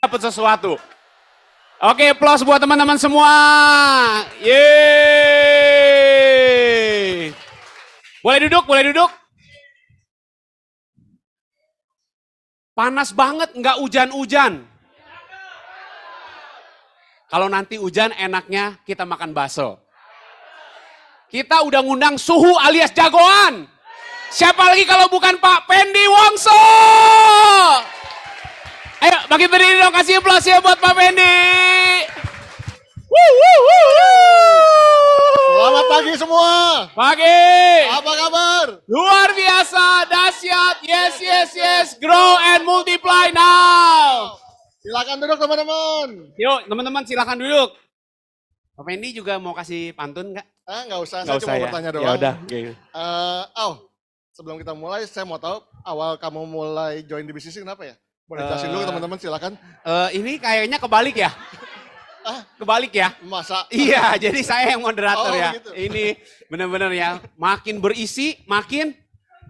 dapat sesuatu. Oke, applause buat teman-teman semua. Yeay. Boleh duduk, boleh duduk. Panas banget, nggak hujan-hujan. Kalau nanti hujan enaknya kita makan bakso. Kita udah ngundang suhu alias jagoan. Siapa lagi kalau bukan Pak Pendi Wongso? Ayo bagi berdiri dong, kasih aplaus ya buat Pak Pendi. Selamat pagi semua. Pagi. Apa kabar? Luar biasa, dahsyat, yes, grow and multiply now. Silakan duduk teman-teman. Yuk teman-teman silakan duduk. Pak Pendi juga mau kasih pantun nggak? Nggak usah, Nggak saya usah cuma ya? bertanya doang. Ya udah. Sebelum kita mulai, saya mau tahu awal kamu mulai join di bisnis ini kenapa ya? Boleh jelasin dulu teman-teman, silakan. Ini kayaknya kebalik ya. Kebalik ya. Masa? Iya, jadi saya yang moderator ya. Gitu. Ini benar-benar ya, makin berisi, makin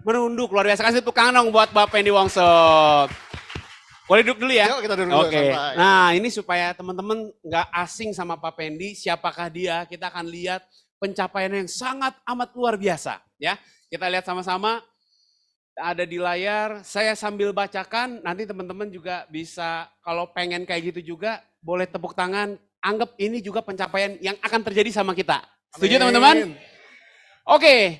merunduk. Luar biasa, kasih tukang dong buat Bapak Pendi Wongso. Boleh duduk dulu ya? Yuk kita duduk dulu. Oke. Santai. Nah ini supaya teman-teman nggak asing sama Pak Pendi, siapakah dia? Kita akan lihat pencapaian yang sangat amat luar biasa. Ya, kita lihat sama-sama. Ada di layar, saya sambil bacakan, nanti teman-teman juga bisa, kalau pengen kayak gitu juga, boleh tepuk tangan, anggap ini juga pencapaian yang akan terjadi sama kita. Setuju teman-teman? Oke,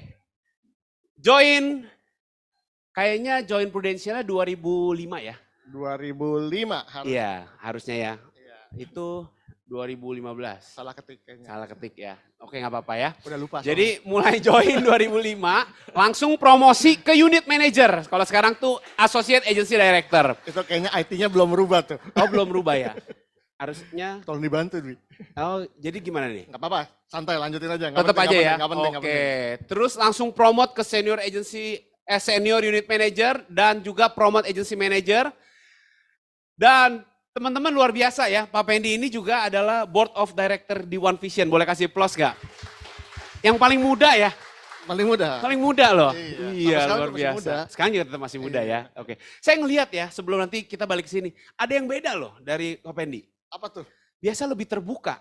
kayaknya join Prudentialnya 2005 ya? 2005 harus. Iya, harusnya ya. Itu 2015. Salah ketik kayaknya. Salah ketik ya. Oke, nggak apa-apa ya. Udah lupa. Jadi mulai join 2005, langsung promosi ke unit manager. Kalau sekarang tuh associate agency director. Itu kayaknya IT-nya belum berubah tuh. Oh, belum berubah ya. Harusnya. Tolong dibantu, Dwi. Oh, jadi gimana nih? Nggak apa-apa, santai lanjutin aja. Nggak Tetap penting, aja nggak ya. penting, nggak penting, nggak Oke. penting. Terus langsung promote ke senior agency, senior unit manager dan juga promote agency manager. Dan teman-teman luar biasa ya, Pak Pendi ini juga adalah board of director di One Vision. Boleh kasih plus gak? Yang paling muda ya? Paling muda. Paling muda loh. Iya, Luar biasa. muda. Sekarang juga tetap masih muda ya. Oke. Saya ngelihat ya, sebelum nanti kita balik ke sini, ada yang beda loh dari Pak Pendi. Apa tuh? Biasa lebih terbuka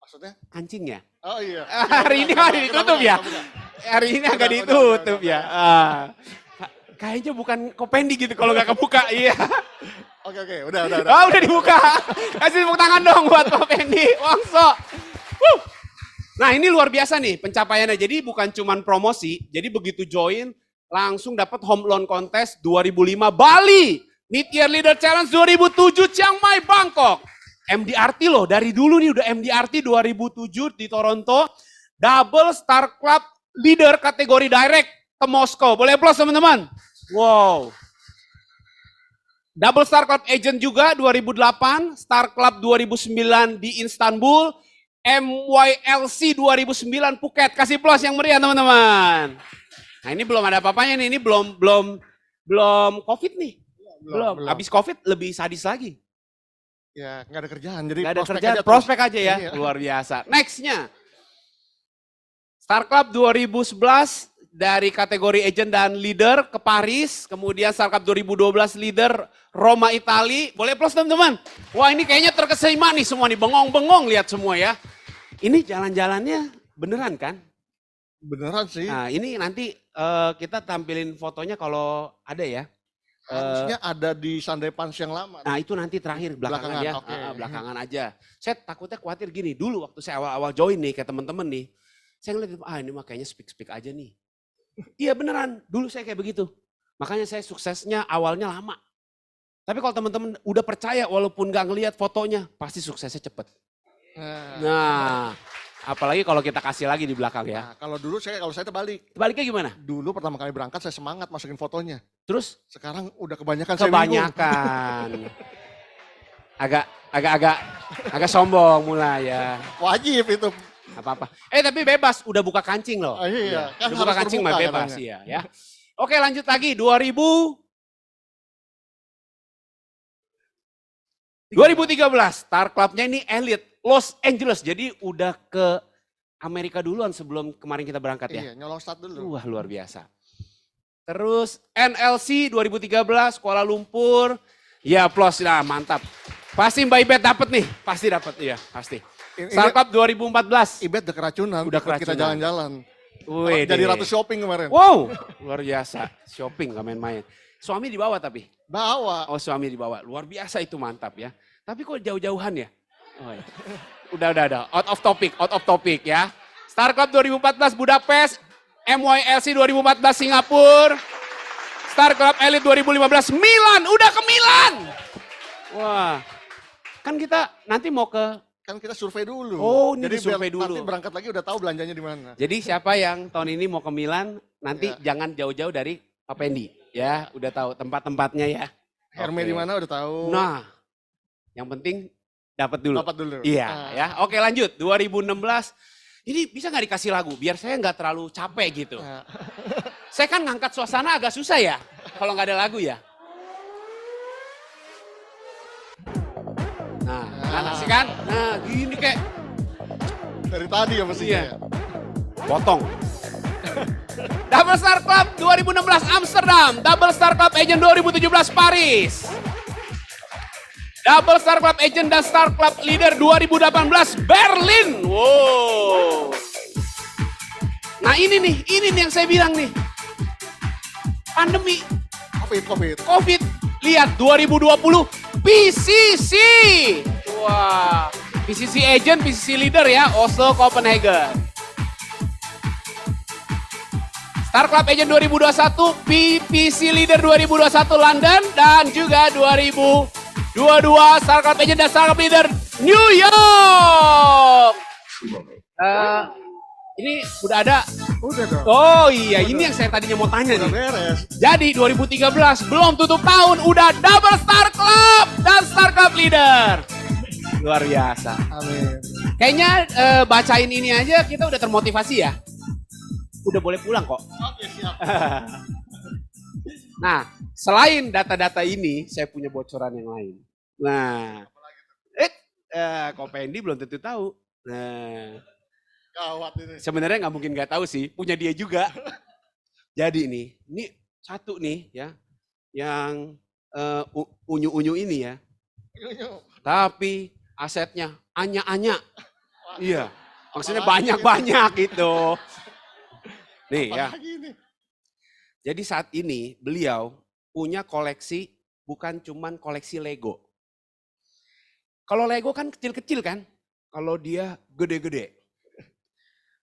Maksudnya? kancingnya. Oh iya. Hari ini agak ditutup ya. Hari ini agak ditutup ya. Kayaknya bukan Kopendi gitu kalau nggak kebuka. Iya. Oke, udah. Oh, udah dibuka. Kasih tepuk tangan dong buat Kopendi Wongso. Nah, ini luar biasa nih pencapaiannya. Jadi bukan cuman promosi, jadi begitu join langsung dapat home loan contest 2005 Bali, Mid-Year Leader Challenge 2007 Chiang Mai Bangkok. MDRT loh, dari dulu nih udah MDRT 2007 di Toronto, double Star Club Leader kategori direct ke Moskow. Boleh applause teman-teman? Wow. Double Star Club Agent juga 2008, Star Club 2009 di Istanbul, MYLC 2009 Phuket. Kasih applause yang meriah teman-teman. Nah ini belum ada apa-apanya nih, ini belum COVID nih. Belum. Habis COVID lebih sadis lagi. Ya nggak ada kerjaan, jadi nggak ada kerjaan, prospek aja ya, luar biasa. Nextnya, Star Club 2011 dari kategori agent dan leader ke Paris, kemudian Star Club 2012 leader Roma Itali. Boleh plus teman-teman? Wah ini kayaknya terkesima nih semua nih, bengong-bengong lihat semua ya. Ini jalan-jalannya beneran kan? Beneran sih. Nah ini nanti kita tampilin fotonya kalau ada ya. Harusnya ada di Sandepans yang lama. Nah itu nanti terakhir belakangan ya, Okay. Belakangan aja. Saya takutnya khawatir gini, dulu waktu saya awal-awal join nih ke teman-teman nih, saya ngeliat, ini mah kayaknya speak aja nih. Iya beneran, dulu saya kayak begitu. Makanya saya suksesnya awalnya lama. Tapi kalau teman-teman udah percaya walaupun gak ngelihat fotonya, pasti suksesnya cepet. Nah, apalagi kalau kita kasih lagi di belakang ya. Nah, kalau saya terbalik. Baliknya gimana? Dulu pertama kali berangkat saya semangat masukin fotonya. Terus? Sekarang udah kebanyakan. Kebanyakan. Agak sombong mulai ya. Wajib itu. Apa-apa. Tapi bebas, udah buka kancing loh. Iya, kan udah buka kancing mah bebas ya. Oke lanjut lagi, 2013, Star Clubnya ini elite, Los Angeles. Jadi udah ke Amerika duluan sebelum kemarin kita berangkat ya. Iya, nyolong start dulu. Wah luar biasa. Terus NLC 2013, Kuala Lumpur. Ya plus, nah mantap. Pasti Mbak Ibet dapet nih, pasti dapet, iya pasti. Star Club 2014. Ibet udah keracunan, Udah ikut kita keracunan. jalan-jalan. Wih, Jadi ratu shopping kemarin. Wow, luar biasa. Shopping gak main-main. Suami dibawa tapi? Bawa. Oh suami dibawa, luar biasa itu mantap ya. Tapi kok jauh-jauhan ya? Oh, iya. Udah. Out of topic ya. Star Club 2014 Budapest, MYLC 2014 Singapura, Star Club Elite 2015 Milan, udah ke Milan. Wah, kan kita nanti mau ke. Kan kita survei dulu. Oh, ini jadi survei dulu. nanti berangkat lagi udah tahu belanjanya di mana. Jadi siapa yang tahun ini mau ke Milan, nanti Ya. jangan jauh-jauh dari Pak Pendi. Ya, udah tahu tempat-tempatnya ya. Herme Oke. di mana udah tahu. Nah, yang penting dapat dulu. Dapat dulu. Iya, Ah. ya. Oke lanjut, 2016. Ini bisa nggak dikasih lagu, biar saya nggak terlalu capek gitu. Nah, Saya kan ngangkat suasana agak susah ya, kalau nggak ada lagu ya. Nah, sih kan? Nah, gini kayak dari tadi ya mestinya. Iya. Ya. potong. Double Star Club 2016 Amsterdam, Double Star Club Agent 2017 Paris. Double Star Club Agent dan Star Club Leader 2018 Berlin. Wow. Nah ini nih yang saya bilang nih. Pandemi, Covid. Lihat 2020 PCC. Wah, PCC Agent, PCC Leader ya, Oslo, Copenhagen. Star Club Agent 2021, PPC Leader 2021 London, dan juga 2022 Star Club Agent dan Star Club Leader New York. Ini udah ada. Udah dong. Oh iya, ini yang saya tadinya mau tanya Udah nih. beres. Jadi 2013 belum tutup tahun udah double Star Club dan Star Club Leader. Luar biasa. Amin. Kayaknya bacain ini aja kita udah termotivasi ya. Udah boleh pulang kok. Oke, siap. Nah, selain data-data ini, saya punya bocoran yang lain. Nah, kok Pendi belum tentu tahu. Nah, Gawat ini. sebenarnya nggak mungkin nggak tahu sih, punya dia juga. Jadi ini satu nih ya, yang unyu-unyu ini ya. Tapi asetnya anya-anya. Iya, maksudnya banyak-banyak gitu. Nih ya. Apalagi ini? Jadi saat ini beliau punya koleksi, bukan cuman koleksi Lego. Kalau Lego kan kecil-kecil kan, kalau dia gede-gede.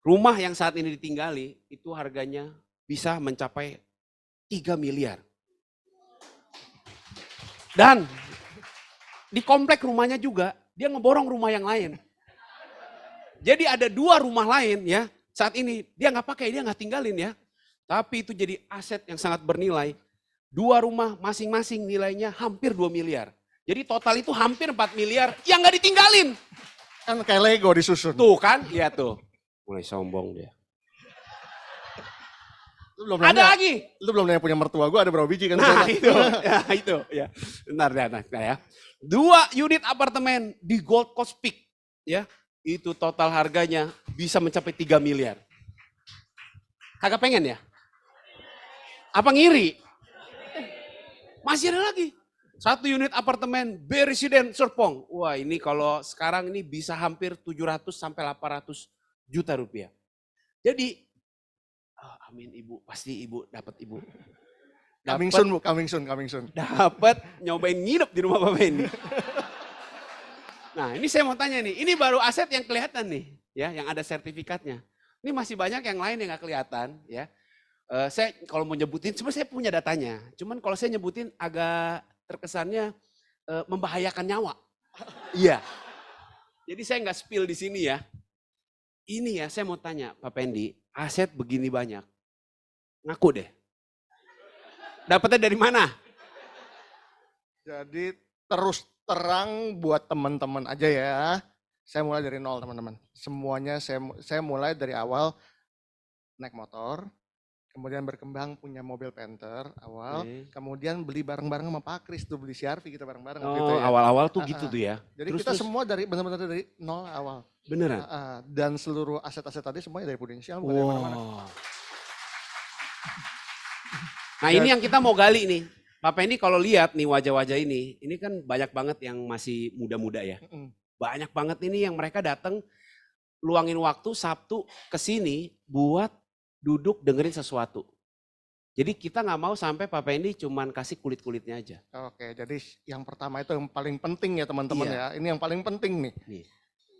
Rumah yang saat ini ditinggali itu harganya bisa mencapai 3 miliar. Dan di komplek rumahnya juga dia ngeborong rumah yang lain. Jadi ada 2 rumah lain ya, saat ini dia nggak pakai, dia nggak tinggalin ya. Tapi itu jadi aset yang sangat bernilai. 2 rumah masing-masing nilainya hampir 2 miliar. Jadi total itu hampir 4 miliar yang nggak ditinggalin. Kan kayak Lego disusun. Tuh kan, iya tuh. Mulai sombong dia. Lu belum Ada nanya, lagi. lu belum nanya punya mertua gua ada berapa biji kan? Nah Saya- itu, ya itu. Ya. Bentar ya. 2 unit apartemen di Gold Coast Peak. Ya, itu total harganya bisa mencapai 3 miliar. Kagak pengen ya? Apa ngiri? Masih ada lagi. 1 unit apartemen B Resident Serpong. Wah ini kalau sekarang ini bisa hampir 700 sampai 800 juta rupiah. Jadi, amin ibu, pasti ibu dapat ibu. Coming Dapat soon, Bu. Coming soon. dapat nyobain nginep di rumah Bapak ini. Nah ini saya mau tanya nih, ini baru aset yang kelihatan nih, ya, yang ada sertifikatnya. Ini masih banyak yang lain yang nggak kelihatan, ya. Saya kalau mau nyebutin, sebenarnya saya punya datanya. Cuman kalau saya nyebutin agak terkesannya membahayakan nyawa. Iya. Jadi saya nggak spill di sini ya. Ini ya, saya mau tanya Pak Pendi, aset begini banyak, ngaku deh. Dapatnya dari mana? Jadi terus terang buat teman-teman aja ya. Saya mulai dari nol teman-teman. Semuanya saya mulai dari awal naik motor, kemudian berkembang punya mobil Panther awal, kemudian beli bareng-bareng sama Pak Kris tuh, beli CR-V kita bareng-bareng waktu itu Oh, ya. awal-awal tuh gitu tuh ya. Jadi Terus, kita terus. semua dari benar-benar dari nol awal. Beneran? Dan seluruh aset-aset tadi semuanya dari Prudential, bukan dari mana-mana. Nah ini yang kita mau gali nih. Pak Pendi kalau lihat nih wajah-wajah ini kan banyak banget yang masih muda-muda ya. Banyak banget ini yang mereka datang luangin waktu Sabtu ke sini buat duduk dengerin sesuatu. Jadi kita nggak mau sampai Pak Pendi cuman kasih kulit-kulitnya aja. Oke, jadi yang pertama itu yang paling penting ya teman-teman Iya. ya. Ini yang paling penting nih. Nih.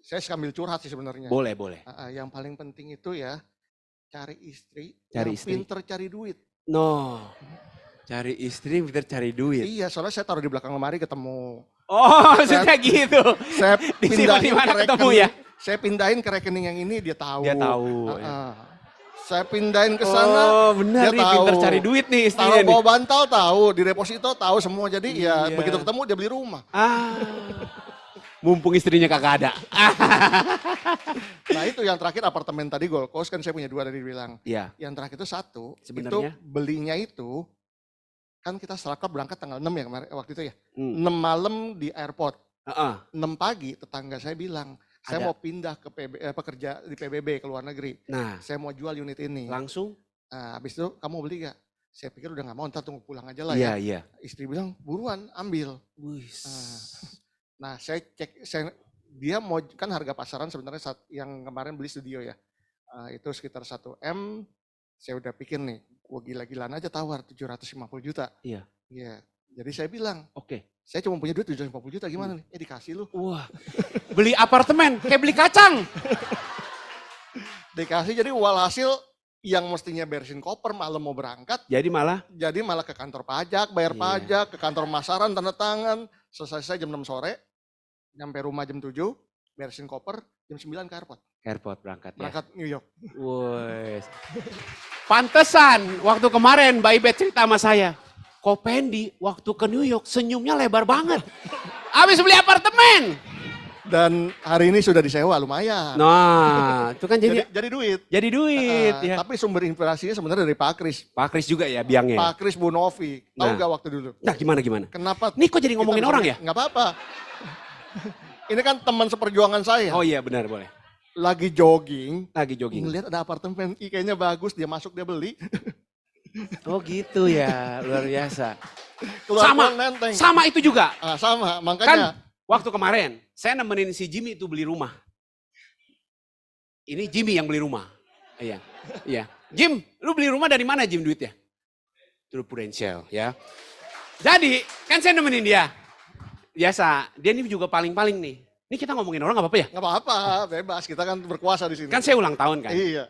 Saya sambil curhat sih sebenarnya. Boleh, boleh. Yang paling penting itu ya cari istri Cari yang istri. pinter cari duit. No, cari istri pinter cari duit. Iya, soalnya saya taruh di belakang lemari ketemu. Oh, maksudnya gitu. Saya Disimpan di mana ketemu ya? Saya pindahin ke rekening yang ini dia tahu. Dia tahu. Saya pindahin ke sana. Oh, benar dia nih tahu. pinter cari duit nih istrinya Taruh nih. bawa bantal tahu, di deposito tahu semua. Jadi ya Iya. begitu ketemu dia beli rumah. Mumpung istrinya kagak ada. Nah itu yang terakhir apartemen tadi Gold Coast kan saya punya 2 tadi bilang. Iya. Yang terakhir itu 1, Sebenarnya? itu belinya itu kan kita serakap berangkat tanggal 6 ya kemarin waktu itu ya. 6 Hmm. malam di airport. Heeh. 6 pagi tetangga saya bilang, saya Ada. mau pindah ke pekerja di PBB ke luar negeri. Nah, Saya mau jual unit ini. langsung? Nah, habis itu kamu beli gak? Saya pikir udah gak mau, ntar tunggu pulang aja lah Iya, ya. iya. Istri bilang, buruan ambil. Wih. Nah saya cek, dia mau, kan harga pasaran sebenarnya yang kemarin beli studio ya. Itu sekitar 1 M, saya udah pikir nih, gua gila-gilaan aja tawar 750 juta. Iya. Iya. Jadi saya bilang, Oke. saya cuma punya duit 750 juta gimana nih? Dikasih lu. Wah, beli apartemen kayak beli kacang. Dikasih jadi walhasil yang mestinya beresin koper malam mau berangkat. Jadi malah? Jadi malah ke kantor pajak, bayar Iya. pajak, ke kantor pemasaran, tanda tangan. Selesai jam 6 sore, nyampe rumah jam 7, beresin koper, jam 9 ke airport. Airport berangkat ya. Berangkat New York. Wes. Pantesan waktu kemarin Mbak Ibet cerita sama saya. Kok Pendi waktu ke New York senyumnya lebar banget. Habis beli apartemen. Dan hari ini sudah disewa lumayan. Nah, itu kan jadi duit. jadi duit ya. Tapi sumber inspirasinya sebenarnya dari Pak Kris. Pak Kris juga ya biangnya. Pak Kris Bu Novi. Tahu Nah. nggak waktu dulu? Nah, gimana? Kenapa? Nih kok jadi ngomongin kita orang bisa- ya? Nggak apa-apa. Ini kan teman seperjuangan saya. Oh iya benar boleh. Lagi jogging. Lagi jogging. Ngeliat ada apartemen, kayaknya bagus. Dia masuk, dia beli. Oh gitu ya, luar biasa. Keluar Sama. uang nenteng. Sama itu juga. Sama, Kan makanya. waktu kemarin saya nemenin si Jimmy itu beli rumah. Ini Jimmy yang beli rumah. Iya. Iya. Jim, lu beli rumah dari mana Jim duitnya? Itu Prudential ya. Jadi kan saya nemenin dia. Biasa, dia ini juga paling-paling nih. Ini kita ngomongin orang gak apa-apa ya? Nggak apa-apa, bebas. Kita kan berkuasa di sini. Kan saya ulang tahun kan. Iya.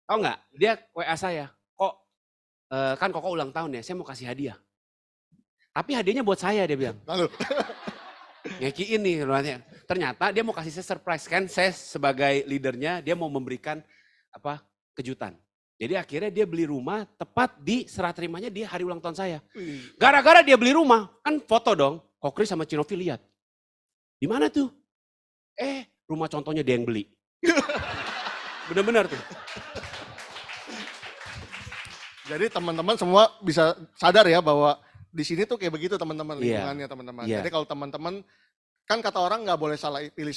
Tahu nggak? Dia WA saya. Kok kan Koko ulang tahun ya, saya mau kasih hadiah. Tapi hadiahnya buat saya dia bilang. Lalu. Ngekiin nih sebenarnya. Ternyata dia mau kasih saya surprise kan, saya sebagai leadernya dia mau memberikan kejutan. Jadi akhirnya dia beli rumah tepat di serah terimanya dia hari ulang tahun saya. Gara-gara dia beli rumah, kan foto dong. Kokri sama Cinovi lihat. Di mana tuh? Rumah contohnya dia yang beli. Bener-bener tuh. Jadi teman-teman semua bisa sadar ya bahwa di sini tuh kayak begitu teman-teman, Iya. lingkungannya teman-teman. Iya. Jadi kalau teman-teman, kan kata orang nggak boleh salah pilih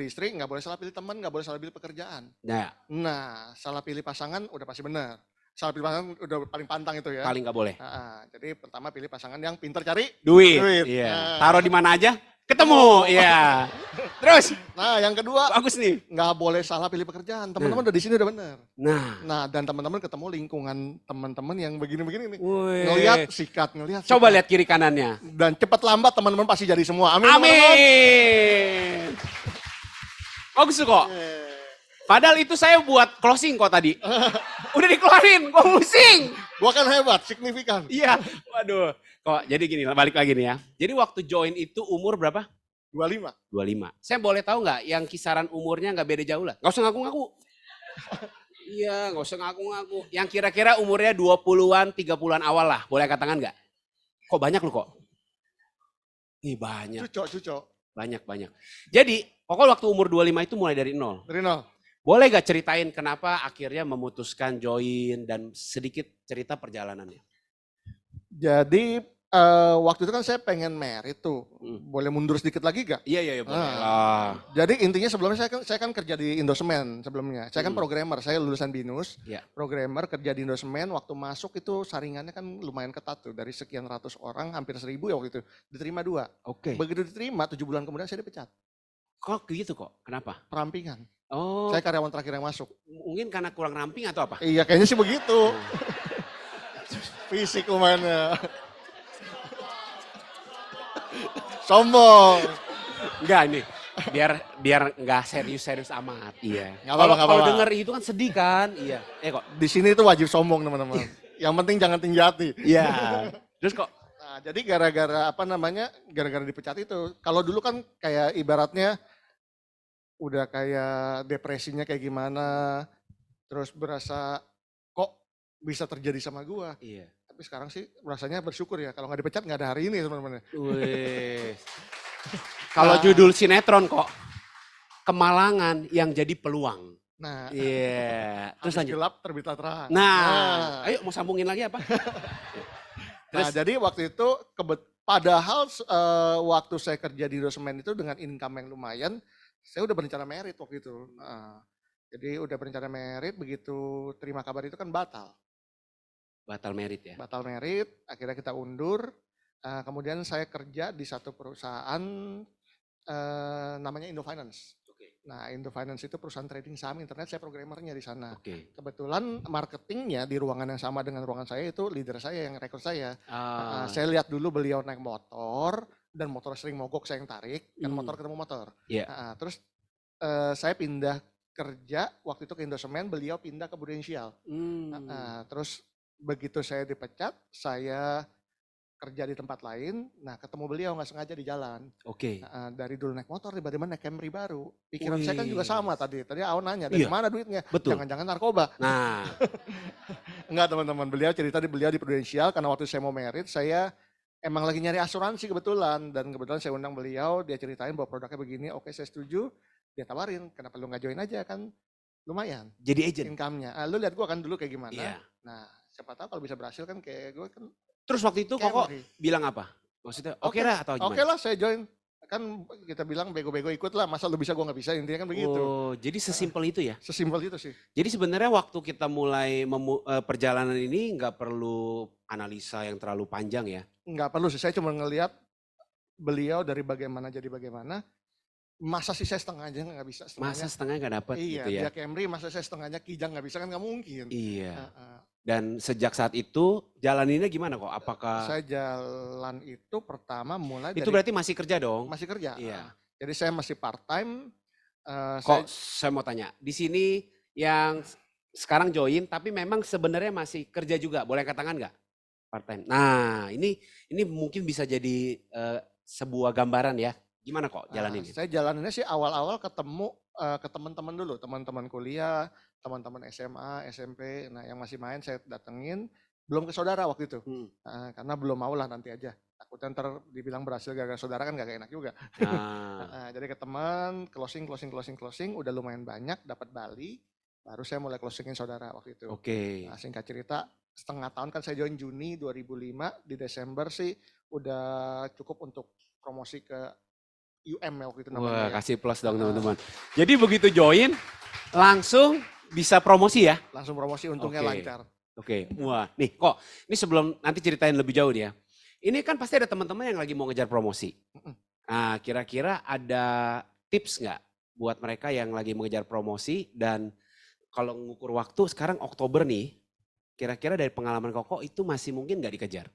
istri, nggak boleh salah pilih teman, nggak boleh salah pilih pekerjaan. Nah, salah pilih pasangan udah pasti benar. Salah pilih pasangan udah paling pantang itu ya. Paling gak boleh. Jadi pertama pilih pasangan yang pintar cari. Duit. Duit. Iya. Nah. Taruh di mana aja, ketemu. Iya. Terus, Nah yang kedua, bagus nih. nggak boleh salah pilih pekerjaan. Teman-teman udah di sini udah benar. Nah, Dan teman-teman ketemu lingkungan teman-teman yang begini-begini nih. wih. Ngelihat sikat, ngelihat. Coba sikat. lihat kiri kanannya. Dan cepat lambat teman-teman pasti jadi semua. Amin. teman-teman. Amin. Bagus tuh kok. Padahal itu saya buat closing kok tadi. Udah dikeluarin, kok pusing. Gua kan hebat, signifikan. Iya, waduh. Kok jadi gini, balik lagi nih ya. Jadi waktu join itu umur berapa? 25. 25. Saya boleh tahu nggak yang kisaran umurnya nggak beda jauh lah? Nggak usah ngaku-ngaku. Iya, nggak usah ngaku-ngaku. Yang kira-kira umurnya 20-an, 30-an awal lah. Boleh angkat tangan nggak? Kok banyak lu kok? Ih banyak, Cucok. banyak. Jadi, pokoknya waktu umur 25 itu mulai dari nol. Dari nol. Boleh gak ceritain kenapa akhirnya memutuskan join dan sedikit cerita perjalanannya? Jadi Waktu itu kan saya pengen merit tuh. Boleh mundur sedikit lagi gak? Iya boleh lah. Jadi intinya sebelumnya saya kan kerja di Indosemen sebelumnya. Saya kan programmer, saya lulusan BINUS. Iya. Programmer kerja di Indosemen, waktu masuk itu saringannya kan lumayan ketat tuh. Dari sekian ratus orang, hampir 1.000 ya waktu itu. Diterima 2. Oke. Begitu diterima, 7 bulan kemudian saya dipecat. Kok gitu kok? Kenapa? Perampingan. Oh, Saya karyawan terakhir yang masuk. mungkin karena kurang ramping atau apa? Iya kayaknya sih begitu. Fisik lumayan ya. Sombong. Enggak ini. Biar enggak serius-serius amat. Iya. Nggak apa-apa, nggak Kalau apa-apa. denger itu kan sedih kan? Iya. Kok. Di sini itu wajib sombong teman-teman. Yang penting jangan tinggi hati. Iya. Terus kok Nah, jadi gara-gara gara-gara dipecat itu. Kalau dulu kan kayak ibaratnya udah kayak depresinya kayak gimana, terus berasa kok bisa terjadi sama gua. iya. Tapi sekarang sih rasanya bersyukur ya, kalau nggak dipecat nggak ada hari ini teman-teman. Wih. Kalau judul sinetron kok Kemalangan yang jadi peluang. Nah, Iya. Terus habis lanjut. gelap terbitlah terang. Nah, ayo mau sambungin lagi apa? Nah, jadi waktu itu padahal waktu saya kerja di Indosemen itu dengan income yang lumayan, saya udah berencana merit waktu itu. Jadi udah berencana merit, begitu terima kabar itu kan batal. Batal merit ya? Batal merit, akhirnya kita undur. Kemudian saya kerja di satu perusahaan namanya Indofinance. Nah, Indofinance itu perusahaan trading saham internet, saya programmernya di sana. Oke. Kebetulan marketingnya di ruangan yang sama dengan ruangan saya itu leader saya yang rekrut saya. Ah, Saya lihat dulu beliau naik motor dan motor sering mogok, saya yang tarik, kan motor ketemu motor. Iya. Terus saya pindah kerja waktu itu ke Indosemen, beliau pindah ke Prudential. Terus begitu saya dipecat, saya kerja di tempat lain, nah ketemu beliau nggak sengaja di jalan. Oke. Dari dulu naik motor, tiba-tiba naik Camry baru. Pikiran saya kan juga Wih. sama tadi. Tadi Aon nanya, dari Iya. mana duitnya? Betul. Jangan-jangan narkoba. Nah, Enggak teman-teman, beliau cerita beliau di Prudential, karena waktu saya mau merit, saya emang lagi nyari asuransi kebetulan. Dan kebetulan saya undang beliau, dia ceritain bahwa produknya begini, oke saya setuju. Dia tawarin, kenapa lu nggak join aja kan? Lumayan, jadi agent. income-nya. Lu lihat gua kan dulu kayak gimana. Iya. Nah, siapa tahu kalau bisa berhasil kan kayak gue kan Terus waktu itu Koko Camry. bilang apa? Maksudnya oke lah atau gimana? Oke lah saya join. Kan kita bilang bego-bego ikut lah, masa lu bisa gua nggak bisa, intinya kan begitu. Oh, jadi sesimpel itu ya? Sesimpel itu sih. Jadi sebenarnya waktu kita mulai perjalanan ini nggak perlu analisa yang terlalu panjang ya? Nggak perlu sih, saya cuma ngelihat beliau dari bagaimana jadi bagaimana. Masa sih saya setengah aja nggak bisa setengahnya. Masa setengahnya nggak dapat Iya, gitu ya? dia Camry, masa saya setengahnya Kijang nggak bisa kan nggak mungkin. Iya. Heeh. Dan sejak saat itu jalaninnya gimana kok? Apakah Saya jalan itu pertama mulai itu dari berarti masih kerja dong? masih kerja. Iya. Jadi saya masih part time. Kok saya mau tanya, di sini yang sekarang join tapi memang sebenarnya masih kerja juga, boleh angkat tangan nggak? Part time. Nah, ini mungkin bisa jadi sebuah gambaran ya. Gimana kok jalan ini? Saya jalaninnya sih awal-awal ketemu ke teman-teman dulu, teman-teman kuliah, teman-teman SMA, SMP, nah yang masih main saya datengin, belum ke saudara waktu itu, karena belum mau lah nanti aja, takutnya ntar dibilang berhasil gara-gara saudara kan gak enak juga. Nah, Jadi ke teman, closing, udah lumayan banyak, dapat Bali, baru saya mulai closingin saudara waktu itu. oke. Nah, singkat cerita, setengah tahun kan saya join Juni 2005, di Desember sih udah cukup untuk promosi ke UM waktu itu namanya. Wah, ya. kasih plus dong teman-teman. Jadi begitu join langsung bisa promosi ya? Langsung promosi, untungnya Oke. lancar. Oke. Wah, nih kok ini sebelum nanti ceritain lebih jauh dia. Ini kan pasti ada teman-teman yang lagi mau ngejar promosi. Nah, kira-kira ada tips nggak buat mereka yang lagi mengejar promosi dan kalau ngukur waktu sekarang Oktober nih, kira-kira dari pengalaman Koko itu masih mungkin nggak dikejar?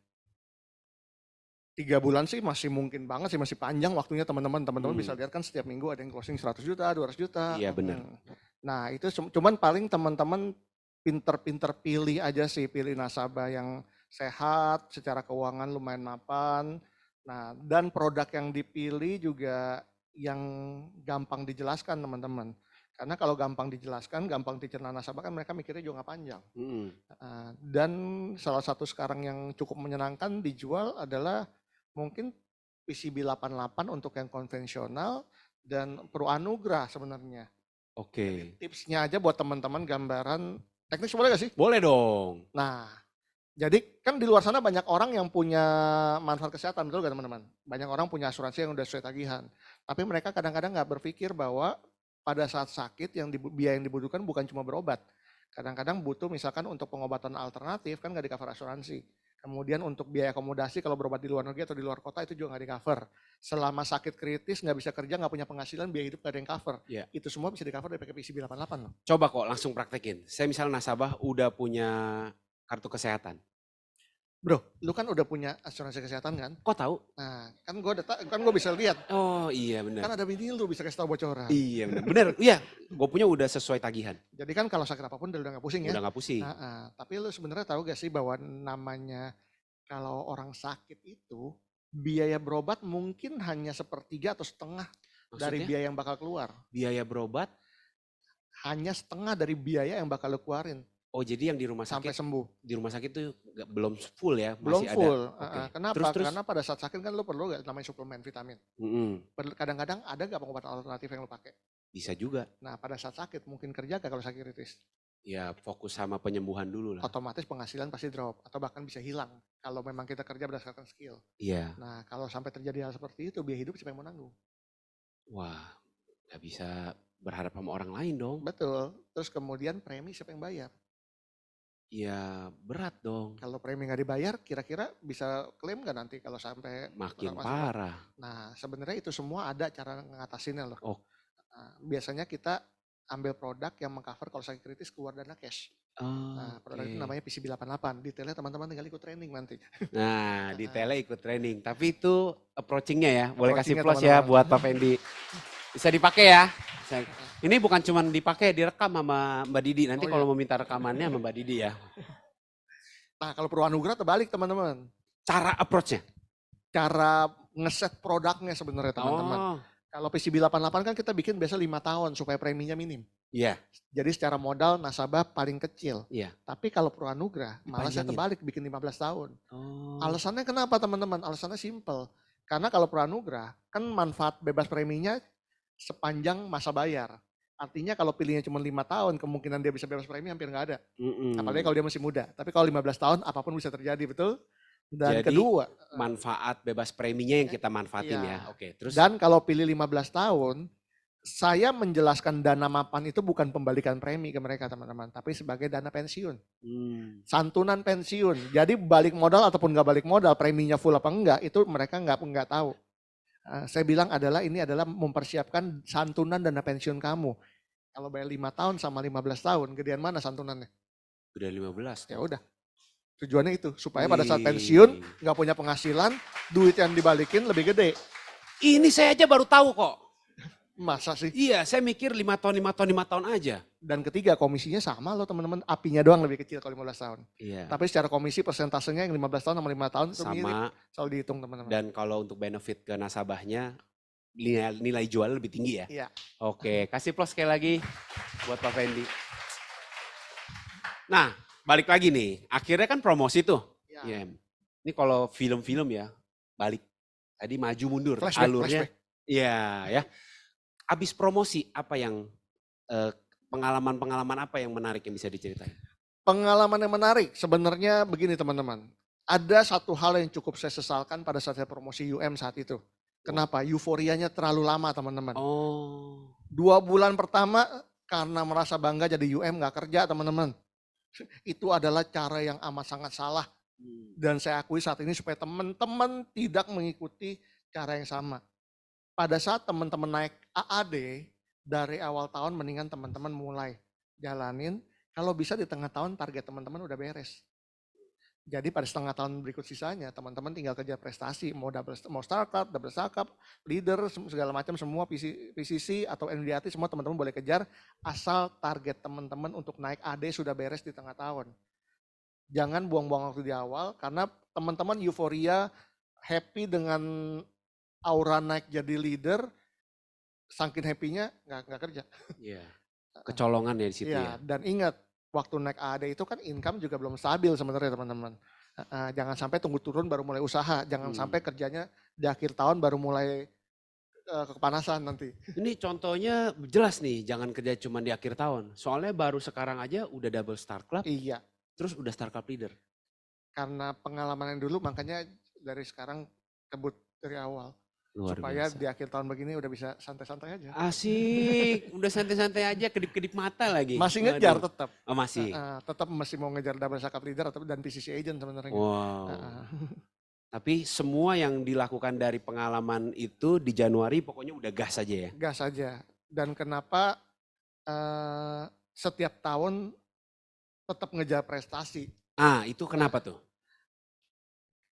3 bulan sih masih mungkin banget sih, masih panjang waktunya teman-teman. Teman-teman bisa lihat kan setiap minggu ada yang closing 100 juta, 200 juta. Iya, benar. Nah itu cuman paling teman-teman pinter-pinter pilih aja sih, pilih nasabah yang sehat, secara keuangan lumayan mapan. Nah dan produk yang dipilih juga yang gampang dijelaskan teman-teman. Karena kalau gampang dijelaskan, gampang dicerna nasabah kan mereka mikirnya juga nggak panjang. Dan salah satu sekarang yang cukup menyenangkan dijual adalah mungkin PCB 88 untuk yang konvensional dan Pro Anugrah sebenarnya. Oke. Tipsnya aja buat teman-teman gambaran teknis boleh gak sih? Boleh dong. Nah, Jadi kan di luar sana banyak orang yang punya manfaat kesehatan, betul gak teman-teman? Banyak orang punya asuransi yang udah sesuai tagihan. Tapi mereka kadang-kadang nggak berpikir bahwa pada saat sakit biaya yang dibutuhkan bukan cuma berobat. Kadang-kadang butuh misalkan untuk pengobatan alternatif kan nggak di-cover asuransi. Kemudian untuk biaya akomodasi kalau berobat di luar negeri atau di luar kota itu juga nggak di-cover. Selama sakit kritis nggak bisa kerja, nggak punya penghasilan, biaya hidup nggak ada yang cover. Iya. Itu semua bisa di-cover dari PKPCB 88 loh. Coba kok langsung praktekin. Saya misalnya nasabah udah punya kartu kesehatan. Bro, lu kan udah punya asuransi kesehatan kan? Kok tahu? Nah, kan gue bisa lihat. Oh iya benar. Kan ada bini lu bisa kasih tahu bocoran. Iya benar. Benar. Iya, gue punya udah sesuai tagihan. Jadi kan kalau sakit apapun udah nggak pusing ya. Udah nggak pusing. Tapi lu sebenarnya tahu gak sih bahwa namanya kalau orang sakit itu biaya berobat mungkin hanya sepertiga atau setengah dari Maksudnya biaya yang bakal keluar. biaya berobat Hanya setengah dari biaya yang bakal lu keluarin oh jadi yang di rumah sampai sakit sembuh. itu belum full ya, Belum masih full. ada. Oke. Kenapa? Terus. Karena pada saat sakit kan lu perlu gak namanya suplemen vitamin. Mm-mm. Kadang-kadang ada gak pengobatan alternatif yang lu pakai? Bisa juga. Nah pada saat sakit mungkin kerja gak kalau sakit kritis? Ya fokus sama penyembuhan dulu lah. Otomatis penghasilan pasti drop atau bahkan bisa hilang kalau memang kita kerja berdasarkan skill. Iya. Nah kalau sampai terjadi hal seperti itu biaya hidup siapa yang mau nanggung? Wah, nggak bisa berharap sama orang lain dong. Betul. Terus kemudian premi siapa yang bayar? Ya berat dong. Kalau premi nggak dibayar, kira-kira bisa klaim nggak nanti kalau sampai Makin masuk? parah. Nah, sebenarnya itu semua ada cara ngatasinnya loh. Oh. Biasanya kita ambil produk yang mengcover kalau sakit kritis keluar dana cash. Nah, produk itu namanya PCB 88. Detailnya teman-teman tinggal ikut training nanti. Nah, detailnya ikut training. Tapi itu approachingnya ya. Boleh kasih Approachingnya, plus ya teman-teman. buat Pak Fendi. Bisa dipakai ya. Ini bukan cuma dipakai, direkam sama Mbak Didi. Nanti kalau mau minta rekamannya sama Mbak Didi ya. Nah, kalau Purwanugrah terbalik teman-teman. Cara approach-nya? Cara ngeset produknya sebenarnya teman-teman. Oh. Kalau PCB 88 kan kita bikin biasa 5 tahun supaya preminya minim. Iya. Jadi secara modal nasabah paling kecil. Iya. Tapi kalau Purwanugrah malah saya Dipanjangin. terbalik bikin 15 tahun. Oh. Alasannya kenapa teman-teman? Alasannya simple. Karena kalau Purwanugrah kan manfaat bebas preminya sepanjang masa bayar. Artinya kalau pilihnya cuma 5 tahun kemungkinan dia bisa bebas premi hampir nggak ada. Apalagi kalau dia masih muda. Tapi kalau 15 tahun apapun bisa terjadi, betul? Dan Jadi, kedua, manfaat bebas preminya yang kita manfaatin iya. ya. Oke, terus Dan kalau pilih 15 tahun, saya menjelaskan dana mapan itu bukan pembalikan premi ke mereka teman-teman, tapi sebagai dana pensiun. Santunan pensiun. Jadi balik modal ataupun nggak balik modal, preminya full apa enggak, itu mereka nggak tahu. Saya bilang ini adalah mempersiapkan santunan dana pensiun kamu. Kalau bayar 5 tahun sama 15 tahun, gedean mana santunannya? Udah 15. Ya udah. Tujuannya itu, supaya pada saat pensiun nggak punya penghasilan, duit yang dibalikin lebih gede. Ini saya aja baru tahu kok. Masa sih? Iya, saya mikir 5 tahun aja. Dan ketiga, komisinya sama loh teman-teman, apinya doang lebih kecil kalau 15 tahun. Iya. Tapi secara komisi persentasenya yang 15 tahun sama 5 tahun itu mirip, Sama. selalu dihitung teman-teman. Dan kalau untuk benefit ke nasabahnya, nilai jual lebih tinggi ya? Iya. Oke, kasih plus sekali lagi buat Pak Fendi. Nah, balik lagi nih. Akhirnya kan promosi tuh. Iya. Ini kalau film-film ya, balik. Tadi maju mundur alurnya. Flashback. Iya, ya. Abis promosi apa yang pengalaman-pengalaman apa yang menarik yang bisa diceritain? Pengalaman yang menarik sebenarnya begini teman-teman. Ada satu hal yang cukup saya sesalkan pada saat saya promosi UM saat itu. Kenapa? Euforianya terlalu lama teman-teman. Oh. 2 bulan pertama karena merasa bangga jadi UM gak kerja teman-teman. Itu adalah cara yang amat sangat salah. Dan saya akui saat ini supaya teman-teman tidak mengikuti cara yang sama. Pada saat teman-teman naik AAD, dari awal tahun mendingan teman-teman mulai jalanin. Kalau bisa di tengah tahun target teman-teman udah beres. Jadi pada setengah tahun berikut sisanya teman-teman tinggal kerja prestasi. Mau startup, double startup, leader, segala macam semua PCC atau NDAT semua teman-teman boleh kejar. Asal target teman-teman untuk naik AD sudah beres di tengah tahun. Jangan buang-buang waktu di awal karena teman-teman euforia, happy dengan aura naik jadi leader, saking happy-nya nggak kerja. Iya. Kecolongan ya di situ ya. Dan ingat, waktu naik AD itu kan income juga belum stabil sebenarnya teman-teman. Jangan sampai tunggu turun baru mulai usaha, jangan sampai kerjanya di akhir tahun baru mulai kepanasan nanti. Ini contohnya jelas nih, jangan kerja cuma di akhir tahun. Soalnya baru sekarang aja udah double star club, Iya. terus udah star club leader. karena pengalaman yang dulu makanya dari sekarang kebut dari awal. Luar Supaya biasa. di akhir tahun begini udah bisa santai-santai aja. Asik, udah santai-santai aja, kedip-kedip mata lagi. Masih ngejar Waduh. tetap. Oh masih. Tetap masih mau ngejar double sakap leader atau dan PCC agent sebenarnya. Wow. Tapi semua yang dilakukan dari pengalaman itu di Januari pokoknya udah gas aja ya? Gas aja. Dan kenapa setiap tahun tetap ngejar prestasi? Itu kenapa tuh?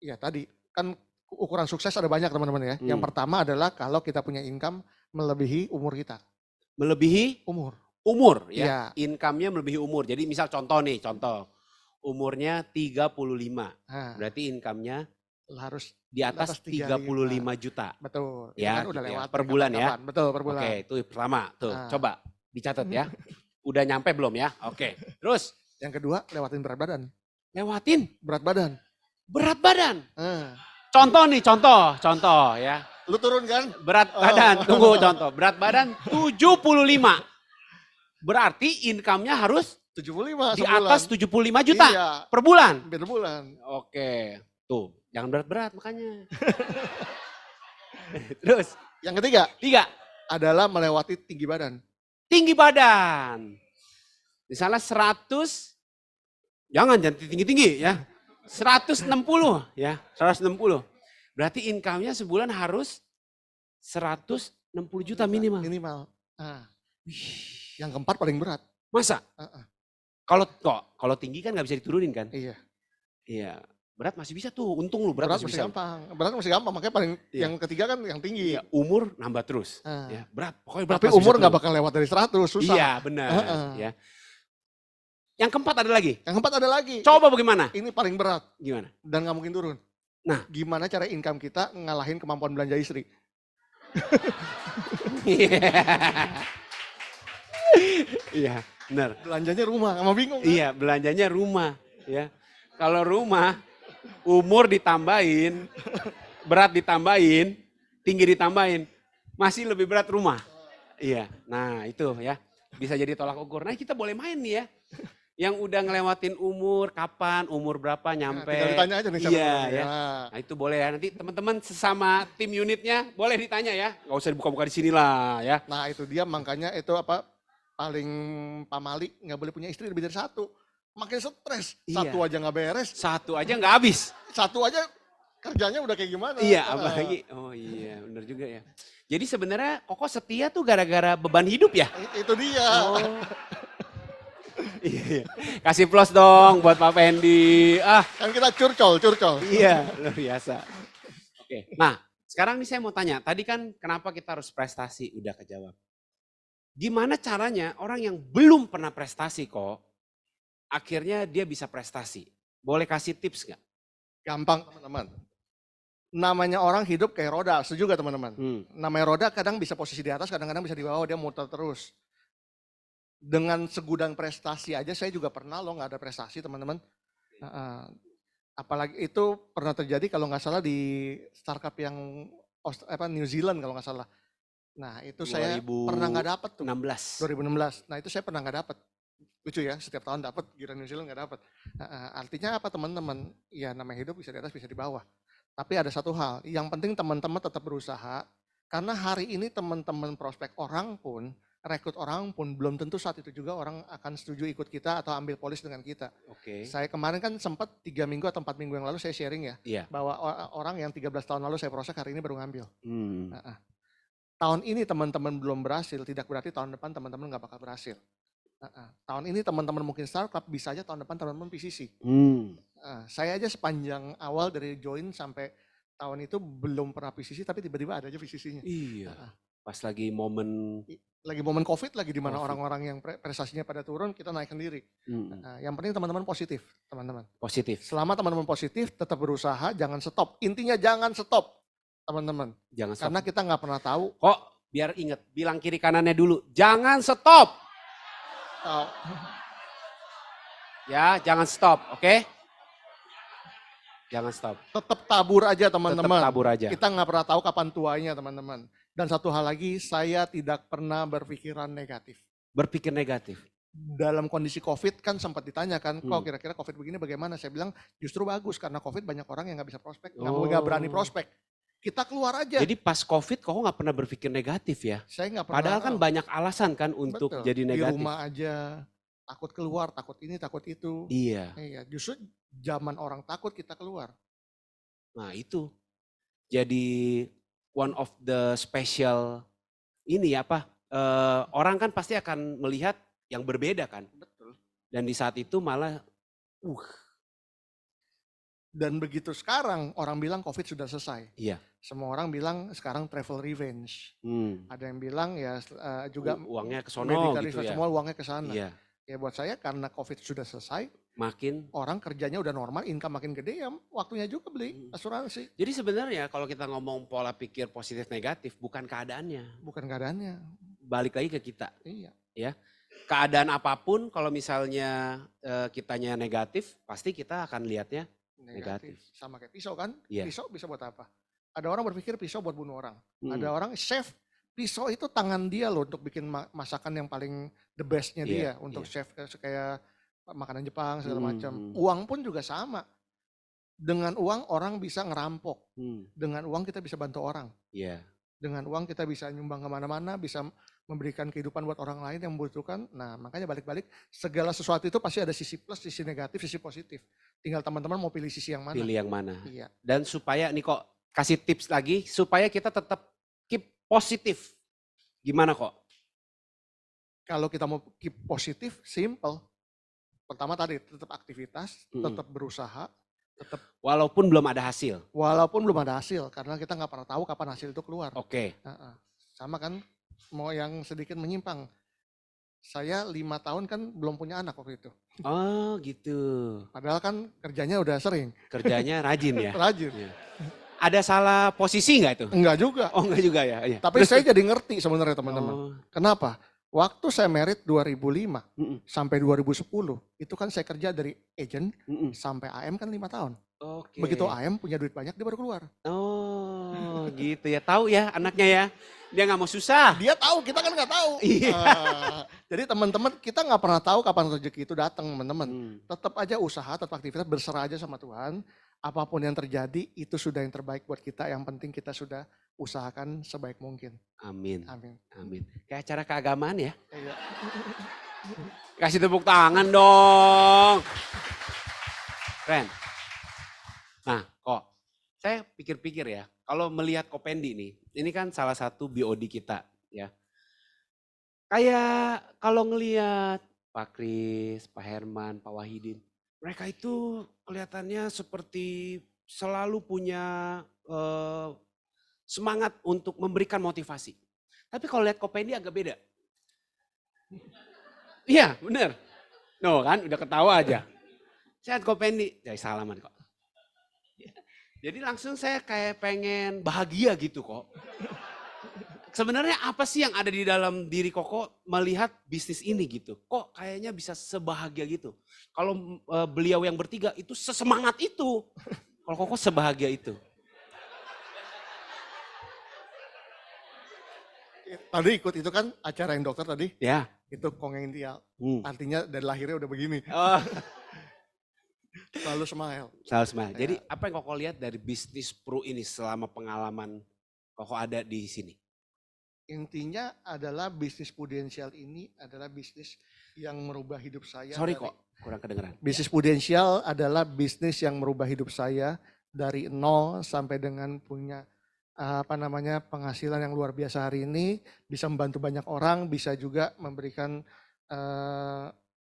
Ya tadi, kan ukuran sukses ada banyak teman-teman ya. Yang pertama adalah kalau kita punya income melebihi umur kita. Melebihi? Umur. Umur ya? Iya. Income-nya melebihi umur. Jadi misal contoh. Umurnya 35. Berarti income-nya harus di atas 35 juta. Betul. Ya, kan udah gitu lewat per bulan ya. Betul, per bulan. Oke, itu pertama. Tuh, coba dicatat ya. Udah nyampe belum ya? Oke. Terus? Yang kedua, lewatin berat badan. Lewatin? Berat badan. Berat badan? Contoh ya. Lu turun kan? Berat badan, tunggu contoh. Berat badan 75. Berarti income-nya harus 75 di sebulan. atas 75 juta per bulan. Per bulan. Oke, tuh jangan berat-berat makanya. Terus yang ketiga adalah melewati tinggi badan. Tinggi badan. Misalnya 100, jangan tinggi-tinggi ya. 160 ya, 160. Berarti income-nya sebulan harus 160 juta minimal. Yang keempat paling berat. Masa? Kalau tinggi kan nggak bisa diturunin kan? Iya. Berat masih bisa tuh, untung lu berat masih bisa. Berat masih gampang, makanya paling yang ketiga kan yang tinggi. Iya, umur nambah terus. Ya, pokoknya berat. Tapi umur nggak bakal lewat dari 100, susah. Iya, benar. Ya. Yang keempat ada lagi. Coba bagaimana? Ini paling berat. Gimana? Dan nggak mungkin turun. Nah, gimana cara income kita ngalahin kemampuan belanja istri? Iya, benar. Belanjanya rumah, sama bingung kan? Iya, belanjanya rumah. Ya, kalau rumah, umur ditambahin, berat ditambahin, tinggi ditambahin, masih lebih berat rumah. Iya, nah itu ya, bisa jadi tolak ukur. Nah kita boleh main nih ya. Yang udah ngelewatin umur, kapan, umur berapa nyampe. Tinggal ditanya aja nih. Iya ya. Nah itu boleh ya, nanti teman-teman sesama tim unitnya boleh ditanya ya. Gak usah dibuka-buka di sini lah ya. Nah itu dia makanya itu paling pamali nggak boleh punya istri lebih dari satu. Makin stres, satu aja nggak beres. Satu aja nggak habis. Satu aja kerjanya udah kayak gimana. Iya, apalagi, oh iya benar juga ya. Jadi sebenarnya Koko setia tuh gara-gara beban hidup ya? Itu dia. Iya. Kasih plus dong buat Pak Fendi. Kan kita curcol. Iya, luar biasa. Oke, nah sekarang nih saya mau tanya. Tadi kan kenapa kita harus prestasi? Udah kejawab. Gimana caranya orang yang belum pernah prestasi kok, akhirnya dia bisa prestasi? Boleh kasih tips nggak? Gampang teman-teman. Namanya orang hidup kayak roda, setuju gak teman-teman? Namanya roda kadang bisa posisi di atas, kadang-kadang bisa di bawah, dia muter terus. Dengan segudang prestasi aja saya juga pernah loh nggak ada prestasi teman-teman. Apalagi itu pernah terjadi kalau nggak salah di startup yang New Zealand kalau nggak salah. Nah itu saya pernah nggak dapet tuh. 2016. Nah itu saya pernah nggak dapet. Lucu ya, setiap tahun dapat, giliran New Zealand nggak dapet. Artinya apa teman-teman? Ya namanya hidup bisa di atas bisa di bawah. Tapi ada satu hal, yang penting teman-teman tetap berusaha. Karena hari ini teman-teman prospek orang pun, rekrut orang pun belum tentu saat itu juga orang akan setuju ikut kita atau ambil polis dengan kita. Saya kemarin kan sempat 3 minggu atau 4 minggu yang lalu saya sharing ya, bahwa orang yang 13 tahun lalu saya proses hari ini baru ngambil. Tahun ini teman-teman belum berhasil, tidak berarti tahun depan teman-teman nggak bakal berhasil. Tahun ini teman-teman mungkin startup, bisa aja tahun depan teman-teman PCC. Saya aja sepanjang awal dari join sampai tahun itu belum pernah PCC, tapi tiba-tiba ada aja PCC-nya. Iya. Pas lagi momen COVID lagi di mana orang-orang yang prestasinya pada turun, kita naik sendiri. Yang penting teman-teman positif, teman-teman. Positif. Selama teman-teman positif, tetap berusaha, jangan stop. Intinya jangan stop, teman-teman. Jangan stop. Karena kita nggak pernah tahu. Kok biar ingat, bilang kiri kanannya dulu. Jangan stop. Ya, jangan stop, oke? Jangan stop. Tetap tabur aja teman-teman. Tetap tabur aja. Kita nggak pernah tahu kapan tuanya teman-teman. Dan satu hal lagi, saya tidak pernah berpikiran negatif. Berpikir negatif? dalam kondisi COVID kan sempat ditanyakan, kok Hmm. kira-kira COVID begini bagaimana? Saya bilang justru bagus karena COVID banyak orang yang nggak bisa prospek, nggak berani Oh. prospek. Kita keluar aja. Jadi pas COVID kok nggak pernah berpikir negatif ya? Saya nggak pernah. Padahal kan banyak alasan kan untuk Betul. jadi Di negatif. rumah aja, takut keluar, takut ini, takut itu. Iya. Iya, justru zaman orang takut kita keluar. Nah itu. Jadi one of the special ini apa, orang kan pasti akan melihat yang berbeda kan. Betul. Dan di saat itu malah, Dan begitu sekarang orang bilang COVID sudah selesai. iya. Semua orang bilang sekarang travel revenge. Hmm. Ada yang bilang ya juga Uangnya ke sono medical gitu revenge, ya. semua uangnya ke sana. Iya. Ya buat saya karena COVID sudah selesai, Makin. orang kerjanya udah normal, income makin gede ya waktunya juga beli asuransi. Jadi sebenarnya kalau kita ngomong pola pikir positif negatif bukan keadaannya. Bukan keadaannya. Balik lagi ke kita. Iya. Keadaan apapun kalau misalnya kitanya negatif, pasti kita akan lihatnya negatif. Sama kayak pisau kan? Iya. Pisau bisa buat apa? Ada orang berpikir pisau buat bunuh orang. Hmm. Ada orang chef, pisau itu tangan dia loh untuk bikin masakan yang paling the bestnya dia. Iya, Untuk iya. chef kayak makanan Jepang segala Hmm, macam. hmm. Uang pun juga sama. Dengan uang orang bisa ngerampok. Hmm. Dengan uang kita bisa bantu orang. Iya. Dengan uang kita bisa nyumbang kemana-mana, bisa memberikan kehidupan buat orang lain yang membutuhkan. Nah makanya balik-balik segala sesuatu itu pasti ada sisi plus, sisi negatif, sisi positif. Tinggal teman-teman mau pilih sisi yang mana. Pilih yang mana. Iya. Dan supaya nih kok kasih tips lagi supaya kita tetap keep positif. Gimana kok? Kalau kita mau keep positif, simple. Pertama tadi tetap aktivitas, tetap berusaha, tetap Walaupun belum ada hasil. walaupun belum ada hasil karena kita nggak pernah tahu kapan hasil itu keluar. Oke. Sama kan, mau yang sedikit menyimpang. Saya 5 tahun kan belum punya anak waktu itu. Oh gitu. Padahal kan kerjanya udah sering. Kerjanya rajin ya. Rajin. Iya. Ada salah posisi nggak itu? Enggak juga. Oh enggak juga ya. Iya. Tapi saya jadi ngerti sebenarnya teman-teman. Oh. Kenapa? Waktu saya merit 2005 Mm-mm. sampai 2010, itu kan saya kerja dari agent Mm-mm. sampai AM kan 5 tahun. Oke. Begitu AM punya duit banyak, dia baru keluar. Oh gitu ya. Tahu ya anaknya ya. Dia nggak mau susah. Dia tahu, kita kan nggak tahu. Iya. Jadi teman-teman, kita nggak pernah tahu kapan rezeki itu datang, teman-teman. Hmm. Tetap aja usaha, tetap aktivitas, berserah aja sama Tuhan. Apapun yang terjadi, itu sudah yang terbaik buat kita. Yang penting kita sudah usahakan sebaik mungkin. Amin. Amin. Amin. Kayak acara keagamaan ya. Iya. Kasih tepuk tangan dong. Keren. Nah kok, saya pikir-pikir ya, kalau melihat Kopendi nih, ini kan salah satu BOD kita ya. Kayak kalau ngelihat Pak Kris, Pak Herman, Pak Wahidin, mereka itu kelihatannya seperti selalu punya semangat untuk memberikan motivasi. Tapi kalau lihat Kopendi agak beda. Iya bener. No kan udah ketawa aja. Saya lihat Kopendi, jadi salaman kok. Jadi langsung saya kayak pengen bahagia gitu kok. Sebenarnya apa sih yang ada di dalam diri Koko melihat bisnis ini gitu? Kok kayaknya bisa sebahagia gitu? Kalau beliau yang bertiga itu sesemangat itu. Kalau Koko sebahagia itu. Tadi ikut itu kan acara yang dokter tadi, Ya. itu kongenial. Hmm. Artinya dari lahirnya udah begini. Oh, Selalu smile. salah semua. Ya. Jadi apa yang Koko lihat dari bisnis Pro ini selama pengalaman Koko ada di sini? Intinya adalah bisnis Prudensial ini adalah bisnis yang merubah hidup saya. Sorry kok, kurang kedengeran. Bisnis Prudensial adalah bisnis yang merubah hidup saya dari nol sampai dengan punya penghasilan yang luar biasa hari ini, bisa membantu banyak orang, bisa juga memberikan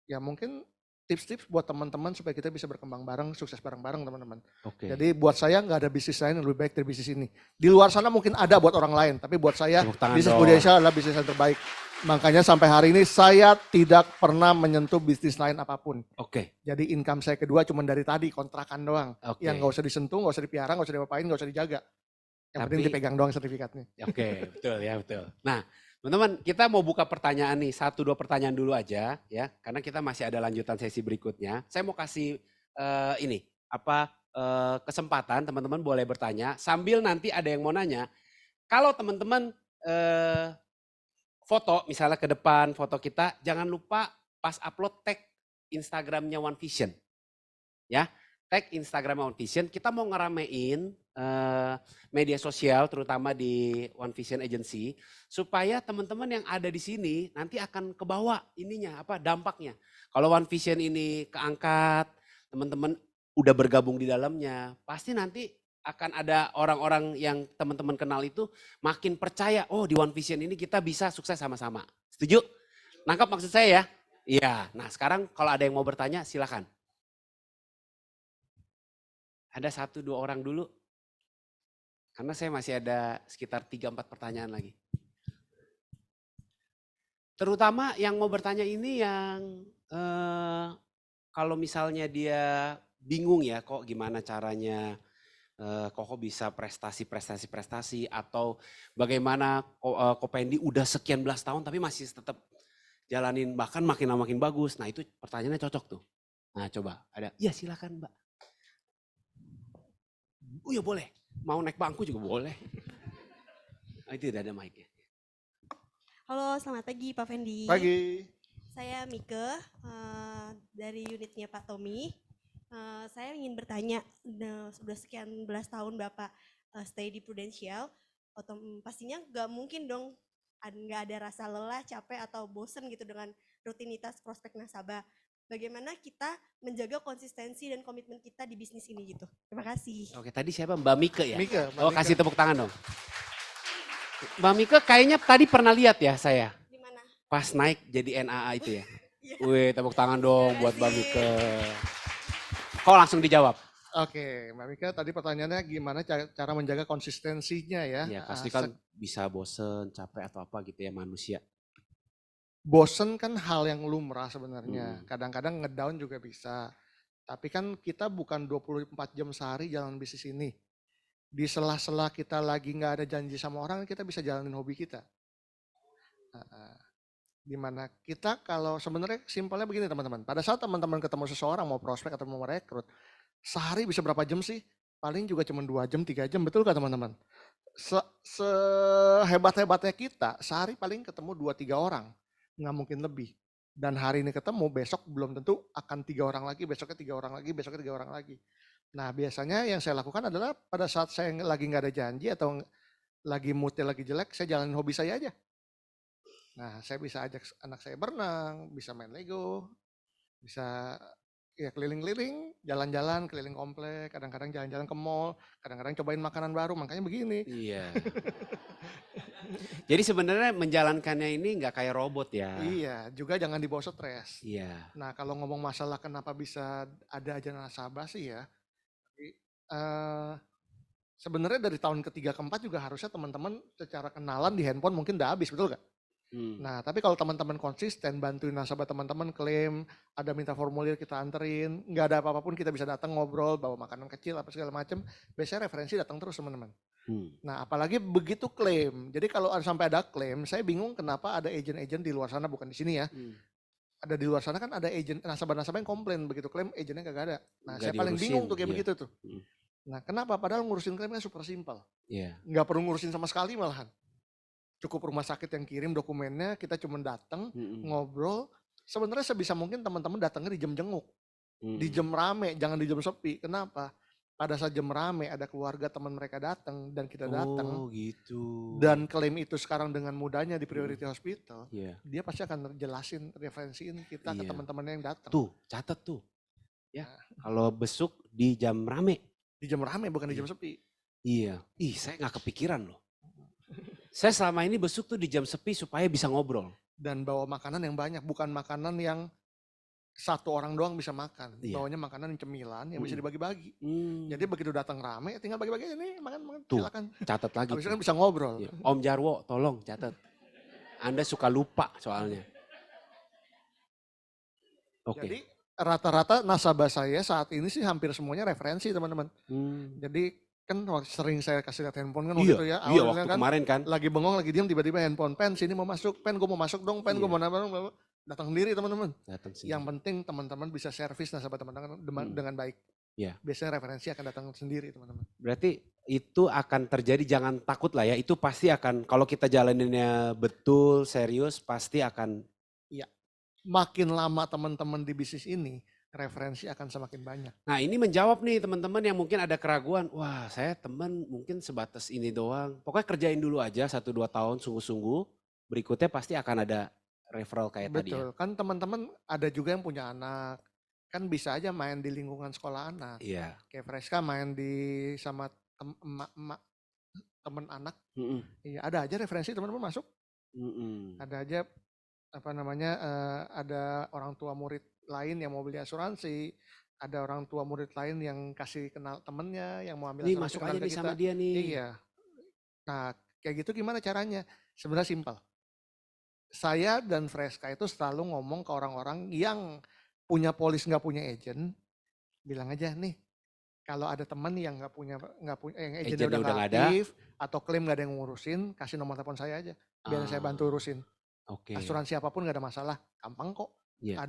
ya mungkin tips-tips buat teman-teman supaya kita bisa berkembang bareng, sukses bareng-bareng teman-teman. Oke. Jadi buat saya nggak ada bisnis lain yang lebih baik dari bisnis ini. Di luar sana mungkin ada buat orang lain, tapi buat saya Tepuk tangan bisnis dong. Prudensial adalah bisnis yang terbaik. Makanya sampai hari ini saya tidak pernah menyentuh bisnis lain apapun. Oke. Jadi income saya kedua cuma dari tadi kontrakan doang. Oke. Yang nggak usah disentuh, nggak usah dipiara, nggak usah diapain, nggak usah dijaga. Yang penting Tapi- dipegang doang sertifikatnya. Oke, betul ya, betul. Nah, teman-teman, kita mau buka pertanyaan nih, 1-2 pertanyaan dulu aja ya, karena kita masih ada lanjutan sesi berikutnya. Saya mau kasih kesempatan teman-teman boleh bertanya sambil nanti ada yang mau nanya. Kalau teman-teman foto misalnya ke depan foto kita, jangan lupa pas upload tag Instagramnya One Vision. Ya, tag Instagram One Vision, kita mau ngeramein media sosial terutama di One Vision Agency supaya teman-teman yang ada di sini nanti akan kebawa ininya apa dampaknya. Kalau One Vision ini keangkat, teman-teman udah bergabung di dalamnya, pasti nanti akan ada orang-orang yang teman-teman kenal itu makin percaya, oh di One Vision ini kita bisa sukses sama-sama. Setuju? Nangkap maksud saya ya? Iya. Nah sekarang kalau ada yang mau bertanya silakan. Ada 1-2 orang dulu. Karena saya masih ada sekitar 3-4 pertanyaan lagi. Terutama yang mau bertanya ini yang kalau misalnya dia bingung ya kok gimana caranya kok bisa prestasi atau bagaimana Kopendi udah sekian belas tahun tapi masih tetap jalanin bahkan makin lama makin bagus. Nah itu pertanyaannya cocok tuh. Nah coba ada, iya silakan Mbak. Oh ya boleh, mau naik bangku juga boleh. Oh, itu udah ada mic-nya. Halo, selamat pagi Pak Fendi. Pagi. Saya Mike dari unitnya Pak Tommy. Saya ingin bertanya, sudah sekian belas tahun Bapak stay di Prudential, pastinya nggak mungkin dong nggak ada rasa lelah, capek atau bosen gitu dengan rutinitas prospek nasabah. Bagaimana kita menjaga konsistensi dan komitmen kita di bisnis ini gitu. Terima kasih. Oke, tadi siapa? Mbak Mike ya? Mike. Oh, kasih tepuk tangan dong. Mbak Mike kayaknya tadi pernah lihat ya saya. Di mana? Pas naik jadi NAA itu ya. Iya. Wih, tepuk tangan dong buat Mbak Mike. Kok langsung dijawab? Oke, Mbak Mika tadi pertanyaannya gimana cara menjaga konsistensinya ya? Ya pasti kan bisa bosen, capek atau apa gitu ya manusia. Bosen kan hal yang lumrah sebenarnya. Kadang-kadang ngedown juga bisa. Tapi kan kita bukan 24 jam sehari jalan bisnis ini. Di sela-sela kita lagi nggak ada janji sama orang, kita bisa jalanin hobi kita. Dimana kita kalau sebenarnya simpelnya begini teman-teman. Pada saat teman-teman ketemu seseorang mau prospek atau mau merekrut, sehari bisa berapa jam sih? Paling juga cuma 2 jam, 3 jam, betul gak teman-teman? Sehebat-hebatnya kita, sehari paling ketemu 2-3 orang. Nggak mungkin lebih. Dan hari ini ketemu, besok belum tentu akan 3 orang lagi, besoknya 3 orang lagi, besoknya 3 orang lagi. Nah biasanya yang saya lakukan adalah pada saat saya lagi nggak ada janji atau lagi moodnya lagi jelek, saya jalanin hobi saya aja. Nah saya bisa ajak anak saya berenang, bisa main Lego, bisa ya keliling-keliling, jalan-jalan, keliling komplek, kadang-kadang jalan-jalan ke mall, kadang-kadang cobain makanan baru, makanya begini. Iya. Jadi sebenarnya menjalankannya ini nggak kayak robot ya. Iya, juga jangan dibawa stres. Iya. Nah kalau ngomong masalah kenapa bisa ada aja nasabah sih ya, sebenarnya dari tahun ketiga keempat juga harusnya teman-teman secara kenalan di handphone mungkin udah habis, betul gak? Nah tapi kalau teman-teman konsisten bantuin nasabah teman-teman klaim, ada minta formulir kita anterin, nggak ada apa-apapun kita bisa datang ngobrol, bawa makanan kecil apa segala macam, biasanya referensi datang terus teman-teman. Nah apalagi begitu klaim, jadi kalau sampai ada klaim, saya bingung kenapa ada agent-agent di luar sana, bukan di sini ya. Ada di luar sana kan ada agent nasabah-nasabah yang komplain begitu klaim agentnya kagak ada. Nah saya paling bingung tuh kayak begitu tuh. Nah kenapa? Padahal ngurusin klaimnya super simpel. Nggak perlu ngurusin sama sekali malahan. Cukup rumah sakit yang kirim dokumennya, kita cuma datang ngobrol. Sebenarnya sebisa mungkin teman-teman datangnya di jam jenguk, di jam rame, jangan di jam sepi. Kenapa? Pada saat jam rame ada keluarga teman mereka datang dan kita datang. Oh gitu. Dan klaim itu sekarang dengan mudahnya di Priority Hospital, dia pasti akan jelasin, referensiin kita ke teman-temannya yang datang. Tuh, catat tuh. Ya, kalau besuk di jam rame. Di jam rame bukan di jam sepi. Iya. Ih, saya nggak kepikiran loh. Saya selama ini besuk tuh di jam sepi supaya bisa ngobrol. Dan bawa makanan yang banyak, bukan makanan yang satu orang doang bisa makan. Bawanya makanan yang cemilan yang bisa dibagi-bagi. Jadi begitu datang rame tinggal bagi-bagi aja nih, makan Tuh, silakan. Catat lagi. Habis itu kan bisa ngobrol. Iya. Om Jarwo, tolong catat. Anda suka lupa soalnya. Oke. Jadi rata-rata nasabah saya saat ini sih hampir semuanya referensi teman-teman. Jadi kan sering saya kasih lihat handphone kan waktu itu ya. Iya, waktu kan kemarin kan. lagi bengong, lagi diam tiba-tiba handphone, pen sini mau masuk, pen gue mau masuk dong, pen gue mau nambah dong. Datang sendiri teman-teman. Yang penting teman-teman bisa servis nasabah teman-teman dengan baik. Iya. Biasanya referensi akan datang sendiri teman-teman. Berarti itu akan terjadi, jangan takut lah ya. Itu pasti akan, kalau kita jalaninnya betul, serius, pasti akan makin lama teman-teman di bisnis ini, referensi akan semakin banyak. Nah ini menjawab nih teman-teman yang mungkin ada keraguan. Wah saya teman mungkin sebatas ini doang. Pokoknya kerjain dulu aja 1-2 tahun sungguh-sungguh. Berikutnya pasti akan ada referral kayak tadi ya. Betul, kan teman-teman ada juga yang punya anak, kan bisa aja main di lingkungan sekolah anak. Iya. Kayak Freska main sama emak-emak temen anak, Mm-mm. iya ada aja referensi teman-teman masuk, Mm-mm. ada aja apa namanya ada orang tua murid lain yang mau beli asuransi, ada orang tua murid lain yang kasih kenal temennya yang mau ambil Nih asuransi masuk kenal aja ke nih kita. sama dia nih. Iya. Nah, kayak gitu gimana caranya? Sebenarnya simpel. Saya dan Freska itu selalu ngomong ke orang-orang yang punya polis nggak punya agent, bilang aja nih, kalau ada teman yang yang agentnya Agentnya udah udah nggak nggak ada. aktif atau klaim nggak ada yang ngurusin, kasih nomor telepon saya aja, biar saya bantu urusin. Oke. Asuransi apapun nggak ada masalah, gampang kok. Iya.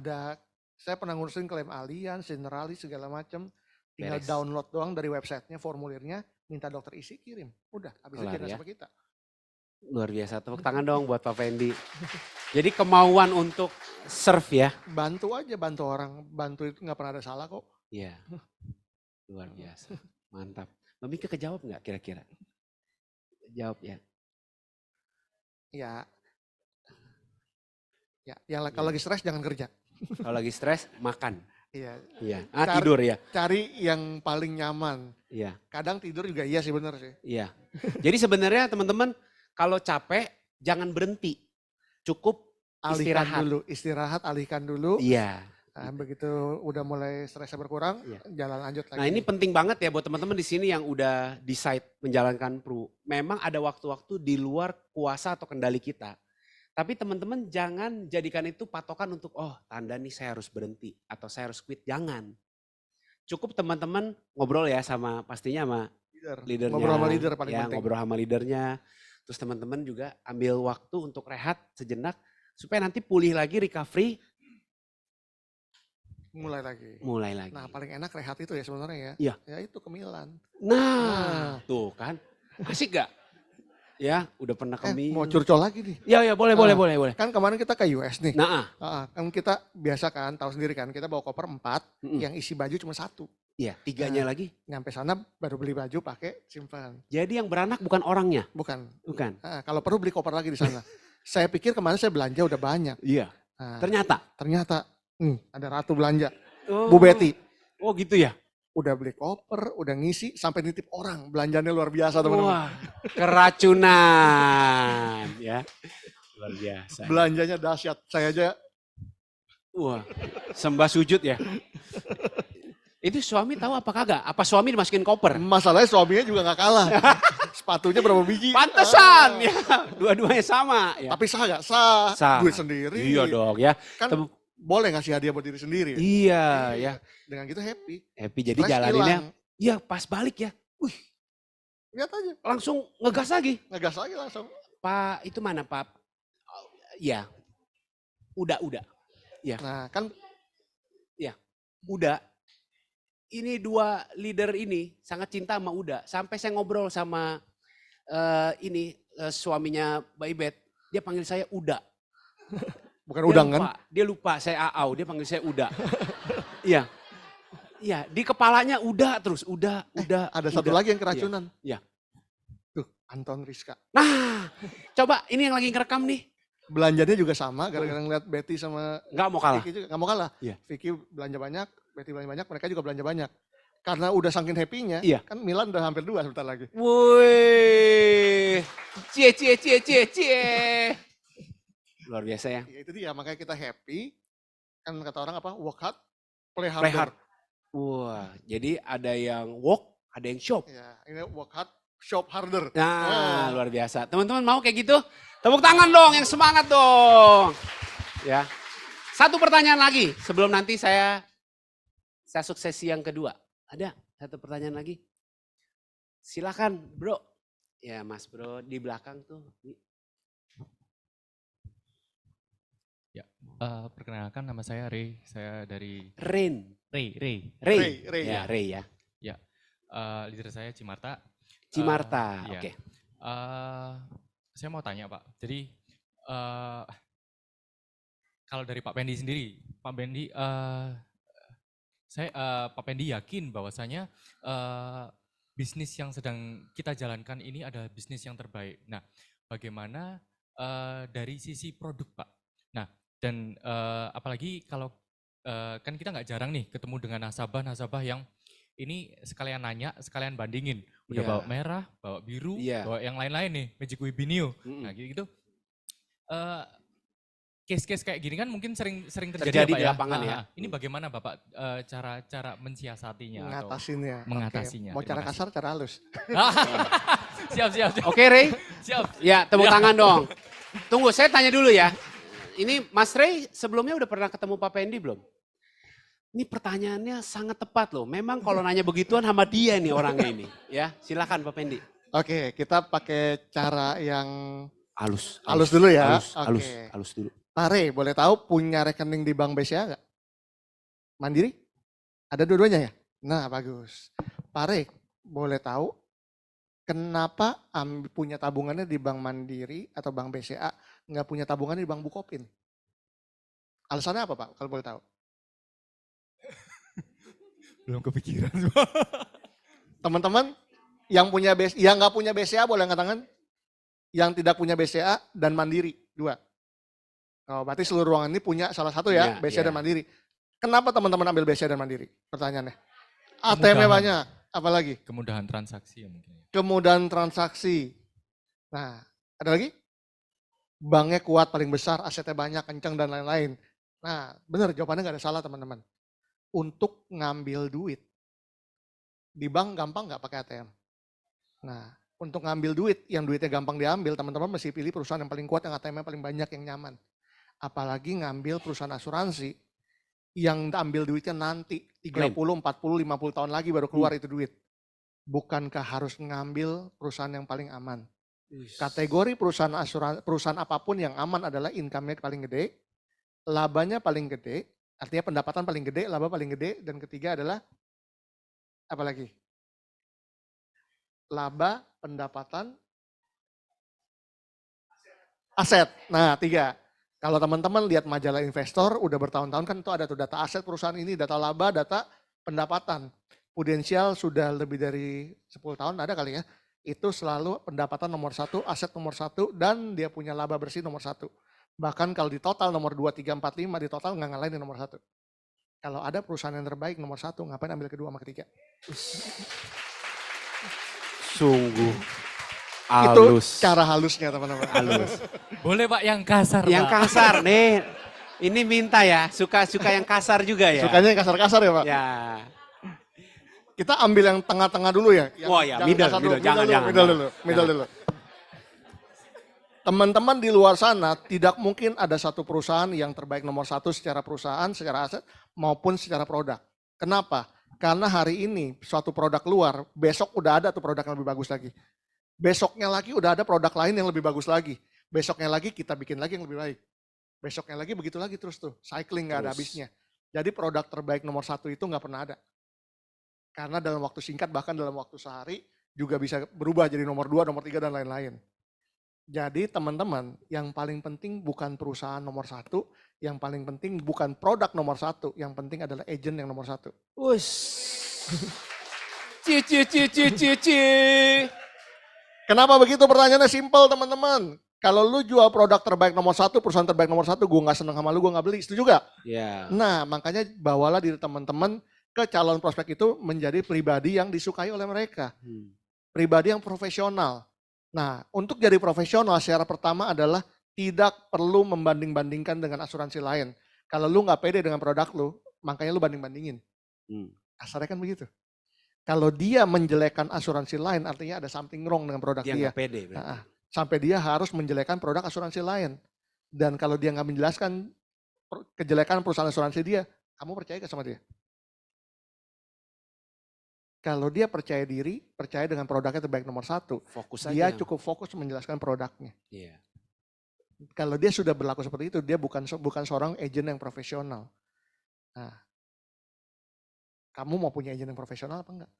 Saya pernah ngurusin klaim Allianz, Generalis segala macam. Tinggal Beres. download doang dari websitenya, formulirnya, minta dokter isi kirim, udah, habis itu Kelar jangan ya. sama kita. Luar biasa. Tepuk tangan dong buat Pak Fendi. Jadi kemauan untuk serve ya. Bantu aja, bantu orang, bantu itu nggak pernah ada salah kok. Iya. Luar biasa. Mantap. Mbak Mika kejawab nggak kira-kira? Jawab ya. Ya, yang kalau lagi stres jangan kerja. Kalau lagi stres makan. Iya, Iya. Cari- Tidur ya. cari yang paling nyaman. Iya. Kadang tidur juga iya sih, bener sih. Iya. Jadi sebenarnya teman-teman kalau capek jangan berhenti. Cukup Istirahat, alihkan dulu. Iya. Nah, begitu udah mulai stresnya berkurang, Iya. jalan lanjut lagi. Nah ini penting banget ya buat teman-teman di sini yang udah decide menjalankan PRU. Memang ada waktu-waktu di luar kuasa atau kendali kita. Tapi teman-teman jangan jadikan itu patokan untuk tanda nih saya harus berhenti atau saya harus quit. Jangan. Cukup teman-teman ngobrol ya pastinya sama leadernya. Ngobrol sama leader paling ya, penting. Ngobrol sama leadernya. Terus teman-teman juga ambil waktu untuk rehat sejenak supaya nanti pulih lagi, recovery, Mulai lagi. mulai lagi. Nah paling enak rehat itu ya sebenarnya ya. Iya. Ya itu cemilan. Nah, tuh kan. Asik gak? Ya, udah pernah Mau curcol lagi nih. Ya, boleh. Kan kemarin kita ke US nih. Nah, Kan kita biasa kan, tahu sendiri kan, kita bawa koper 4, yang isi baju cuma 1. iya, 3-nya lagi. Nyampe sana baru beli baju, pakai, simpan. Jadi yang beranak bukan orangnya. Bukan. Bukan. Kalau perlu beli koper lagi di sana. Saya pikir kemarin saya belanja udah banyak. Iya. Nah, Ternyata. ada Ratu belanja. Oh. Bu Betty. Oh gitu ya? Udah beli koper, udah ngisi, sampai nitip orang. Belanjanya luar biasa teman-teman. Wah, keracunan ya. Luar biasa. Belanjanya dahsyat. Saya aja. Wah, sembah sujud ya. Itu suami tahu apa kagak? Apa suami dimasukin koper? Masalahnya suaminya juga gak kalah. Sepatunya berapa biji? Pantesan ya, dua-duanya sama. Ya. Tapi sah gak? Sah. Sah. Duit sendiri. Iya dong ya. Kan boleh ngasih hadiah buat diri sendiri. Iya ya. Dengan gitu happy. Happy jadi Stres jalaninnya. hilang. Iya pas balik ya. Lihat aja. Langsung ngegas lagi. Ngegas lagi langsung. Pak itu mana Pak? Ya. Udah. Ya. Nah kan. Udah. Ini 2 leader ini sangat cinta sama Uda. Sampai saya ngobrol sama suaminya Mbak Ibet. Dia panggil saya Uda. Bukan udang kan? Dia lupa saya Aau. Dia panggil saya Uda. Iya. Iya, di kepalanya Uda terus. Uda. Ada satu lagi yang keracunan. Iya. Tuh, Anton Rizka. Nah, coba ini yang lagi ngerekam nih. Belanjanya juga sama, gara-gara ngeliat Betty sama Nggak mau kalah. Vicky juga nggak mau kalah. Iya. Vicky belanja banyak, Betty belanja banyak, mereka juga belanja banyak. Karena udah saking happy-nya, Iya. kan Milan udah hampir 2 sebentar lagi. Woi. Cie. Luar biasa ya. Ya itu dia, makanya kita happy. Kan kata orang apa? Work hard, play Play harder. hard. Wah, jadi ada yang walk, ada yang shop. Ya, ini work hard, shop harder. Nah, luar biasa. Teman-teman mau kayak gitu? Tepuk tangan dong, yang semangat dong. Ya. Satu pertanyaan lagi sebelum nanti saya suksesi yang kedua. Ada satu pertanyaan lagi? Silakan, Bro. Ya, Mas Bro di belakang tuh. Perkenalkan nama saya Ray, saya dari Ray. Ray, Ya, ya. Ray ya. leader saya Cimarta. Cimarta, Iya. oke. Saya mau tanya Pak, jadi kalau dari Pak Pendi sendiri, Pak Pendi, Pak Pendi yakin bahwasanya bisnis yang sedang kita jalankan ini adalah bisnis yang terbaik. Nah, bagaimana dari sisi produk, Pak? Nah, dan apalagi kalau kan kita nggak jarang nih ketemu dengan nasabah-nasabah yang ini sekalian nanya, sekalian bandingin. Udah Iya. bawa merah, bawa biru, Iya. bawa yang lain-lain nih, Magic Webinio. Mm-mm. Nah, gitu. Case-case kayak gini kan mungkin sering terjadi, Terjadi ya, Pak di ya. lapangan ya. Ini bagaimana Bapak cara mensiasatinya atau Ngatasinnya. Oke. mengatasinya? Mau cara Terima kasar, cara halus. siap. Oke, Ray. Siap. Ya, tepuk Ya. tangan dong. Tunggu, saya tanya dulu ya. Ini Mas Ray sebelumnya udah pernah ketemu Pak Pendi belum? Ini pertanyaannya sangat tepat loh. Memang kalau nanya begituan sama dia nih orangnya ini. Ya, silakan Pak Pendi. Oke, kita pakai cara yang Halus. halus dulu ya. Halus, Oke. halus dulu. Pak Rey, boleh tahu punya rekening di Bank BCA nggak? Mandiri? Ada dua-duanya ya? Nah, bagus. Pak Rey, boleh tahu kenapa punya tabungannya di Bank Mandiri atau Bank BCA, nggak punya tabungannya di Bank Bukopin? Alasannya apa, Pak? Kalau boleh tahu. Belum kepikiran. Teman-teman yang nggak punya BCA boleh angkat tangan. Yang tidak punya BCA dan Mandiri, dua. Oh, berarti seluruh ruangan ini punya salah satu ya, Iya, BCA iya. dan Mandiri. Kenapa teman-teman ambil BCA dan Mandiri? Pertanyaannya. ATM-nya Kemudahan. banyak, apalagi? Kemudahan transaksi ya mungkin. Kemudahan transaksi. Nah, ada lagi? Banknya kuat, paling besar, asetnya banyak, kencang dan lain-lain. Nah, benar jawabannya nggak ada salah teman-teman. Untuk ngambil duit, di bank gampang nggak pakai ATM? Nah, untuk ngambil duit, yang duitnya gampang diambil, teman-teman mesti pilih perusahaan yang paling kuat, yang ATM-nya paling banyak, yang nyaman. Apalagi ngambil perusahaan asuransi, yang ambil duitnya nanti 30, 40, 50 tahun lagi baru keluar itu duit. Bukankah harus ngambil perusahaan yang paling aman? Kategori perusahaan apapun yang aman adalah income-nya paling gede, labanya paling gede, artinya pendapatan paling gede, laba paling gede, dan ketiga adalah apa lagi? Laba, pendapatan, aset. Nah, tiga. Kalau teman-teman lihat majalah investor, udah bertahun-tahun kan itu ada tuh data aset perusahaan ini, data laba, data pendapatan. Prudensial sudah lebih dari 10 tahun ada kali ya. Itu selalu pendapatan nomor 1, aset nomor 1, dan dia punya laba bersih nomor 1. Bahkan kalau di total nomor 2, 3, 4, 5, di total nggak ngalahin nomor 1. Kalau ada perusahaan yang terbaik nomor 1, ngapain ambil kedua sama ketiga? Sungguh Itu halus. cara halusnya teman-teman. Halus. Boleh Pak yang kasar, Yang Pak. kasar nih. Ini minta ya, suka yang kasar juga ya. Sukanya yang kasar-kasar ya Pak? Ya. Kita ambil yang tengah-tengah dulu ya. Wah, ya, jangan middle, kasar dulu, middle. Jangan, dulu, jangan, middle jangan. dulu, middle dulu. Teman-teman di luar sana tidak mungkin ada satu perusahaan yang terbaik nomor 1 secara perusahaan, secara aset maupun secara produk. Kenapa? Karena hari ini suatu produk keluar, besok udah ada tuh produk yang lebih bagus lagi. Besoknya lagi udah ada produk lain yang lebih bagus lagi. Besoknya lagi kita bikin lagi yang lebih baik. Besoknya lagi begitu lagi terus tuh, cycling nggak ada Terus. habisnya. Jadi produk terbaik nomor 1 itu nggak pernah ada. Karena dalam waktu singkat, bahkan dalam waktu sehari juga bisa berubah jadi nomor 2, nomor 3 dan lain-lain. Jadi teman-teman, yang paling penting bukan perusahaan nomor 1, yang paling penting bukan produk nomor 1, yang penting adalah agent yang nomor 1. Us. Ci. Kenapa begitu? Pertanyaannya simpel teman-teman. Kalau lu jual produk terbaik nomor 1, perusahaan terbaik nomor 1, gue gak seneng sama lu, gue gak beli. Setuju gak? Ya. Nah, makanya bawalah diri teman-teman ke calon prospek itu menjadi pribadi yang disukai oleh mereka. Pribadi yang profesional. Nah, untuk jadi profesional syarat pertama adalah tidak perlu membanding-bandingkan dengan asuransi lain. Kalau lu gak pede dengan produk lu, makanya lu banding-bandingin. Kasarnya kan begitu. Kalau dia menjelekkan asuransi lain, artinya ada something wrong dengan produk Dia dia. nggak pede. berarti. Nah, sampai dia harus menjelekkan produk asuransi lain. Dan kalau dia nggak menjelaskan kejelekan perusahaan asuransi dia, kamu percaya gak sama dia? Kalau dia percaya diri, percaya dengan produknya terbaik nomor 1, Fokus dia aja. cukup fokus menjelaskan produknya. Iya. Kalau dia sudah berlaku seperti itu, dia bukan seorang agent yang profesional. Nah, kamu mau punya agent yang profesional apa enggak?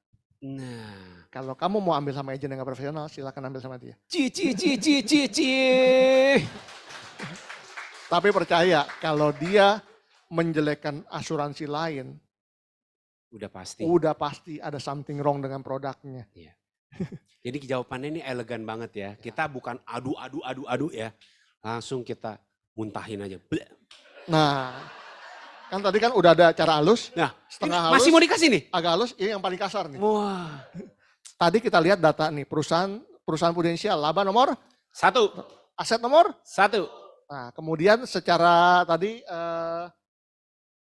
Nah. Kalau kamu mau ambil sama agent yang gak profesional, silakan ambil sama dia. Ci. Tapi percaya kalau dia menjelekkan asuransi lain, Udah pasti. udah pasti ada something wrong dengan produknya. Jadi jawabannya ini elegan banget ya. Kita bukan adu ya. Langsung kita muntahin aja. Bleh. Nah, kan tadi kan udah ada cara halus, Nah, setengah ini halus, masih mau dikasih nih? agak halus, ini yang paling kasar nih. Wah. Tadi kita lihat data nih, perusahaan prudensial, laba nomor, Satu. aset nomor. Nah, Kemudian secara tadi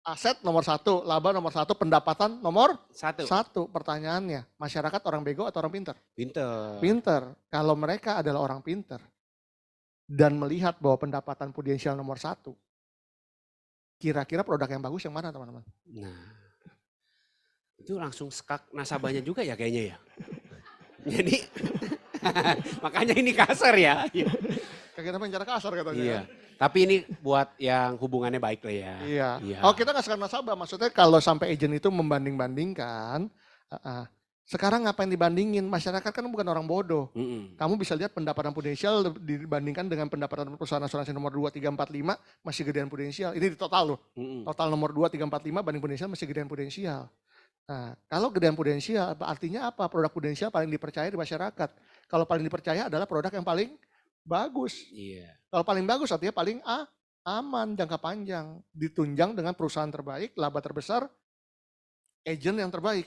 aset nomor 1, laba nomor 1, pendapatan nomor satu. 1. Pertanyaannya, masyarakat orang bego atau orang pinter? Pinter. Pinter. Kalau mereka adalah orang pinter dan melihat bahwa pendapatan prudensial nomor 1, kira-kira produk yang bagus yang mana teman-teman? Nah, itu langsung skak nasabahnya juga ya kayaknya ya. Jadi makanya ini kasar ya. Kayak kita bicara kasar katanya. Iya. Kan? Tapi ini buat yang hubungannya baik lah ya. Iya. Iya. Oh kita nggak sekarang nasabah, maksudnya kalau sampai agent itu membanding-bandingkan, sekarang ngapain dibandingin? Masyarakat kan bukan orang bodoh. Kamu bisa lihat pendapatan prudensial dibandingkan dengan pendapatan perusahaan asuransi nomor 2, 3, 4, 5 masih gedean prudensial. Ini di total loh. Total nomor 2, 3, 4, 5 banding prudensial masih gedean prudensial. Nah, kalau gedean prudensial artinya apa? Produk prudensial paling dipercaya di masyarakat. Kalau paling dipercaya adalah produk yang paling bagus. Iya. Kalau paling bagus artinya paling aman jangka panjang. Ditunjang dengan perusahaan terbaik, laba terbesar, agent yang terbaik.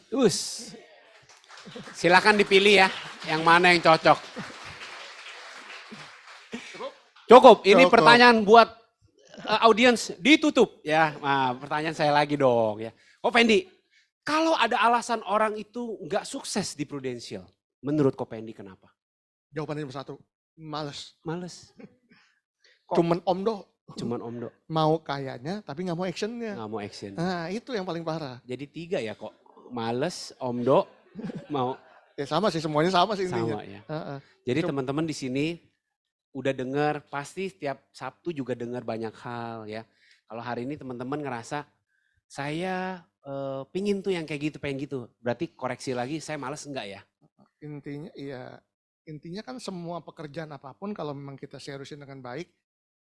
Silakan dipilih ya, yang mana yang cocok. Cukup. Ini Cukup. pertanyaan buat audiens ditutup ya. Nah, pertanyaan saya lagi dong ya. Fendi, kalau ada alasan orang itu nggak sukses di Prudential, menurut Fendi kenapa? Jawabannya nomor 1, males. Males. Cuman omdo. Cuman Om Do. Mau kayanya tapi nggak mau actionnya. Nggak mau action. Nah itu yang paling parah. Jadi 3 ya kok. Males, Om Do, mau Ya sama sih, semuanya sama sih intinya. sama ya. Jadi teman-teman di sini udah dengar, pasti setiap Sabtu juga dengar banyak hal ya. Kalau hari ini teman-teman ngerasa saya pingin tuh yang kayak gitu, pengen gitu. Berarti koreksi lagi, saya males enggak ya? Intinya kan semua pekerjaan apapun kalau memang kita seriusin dengan baik,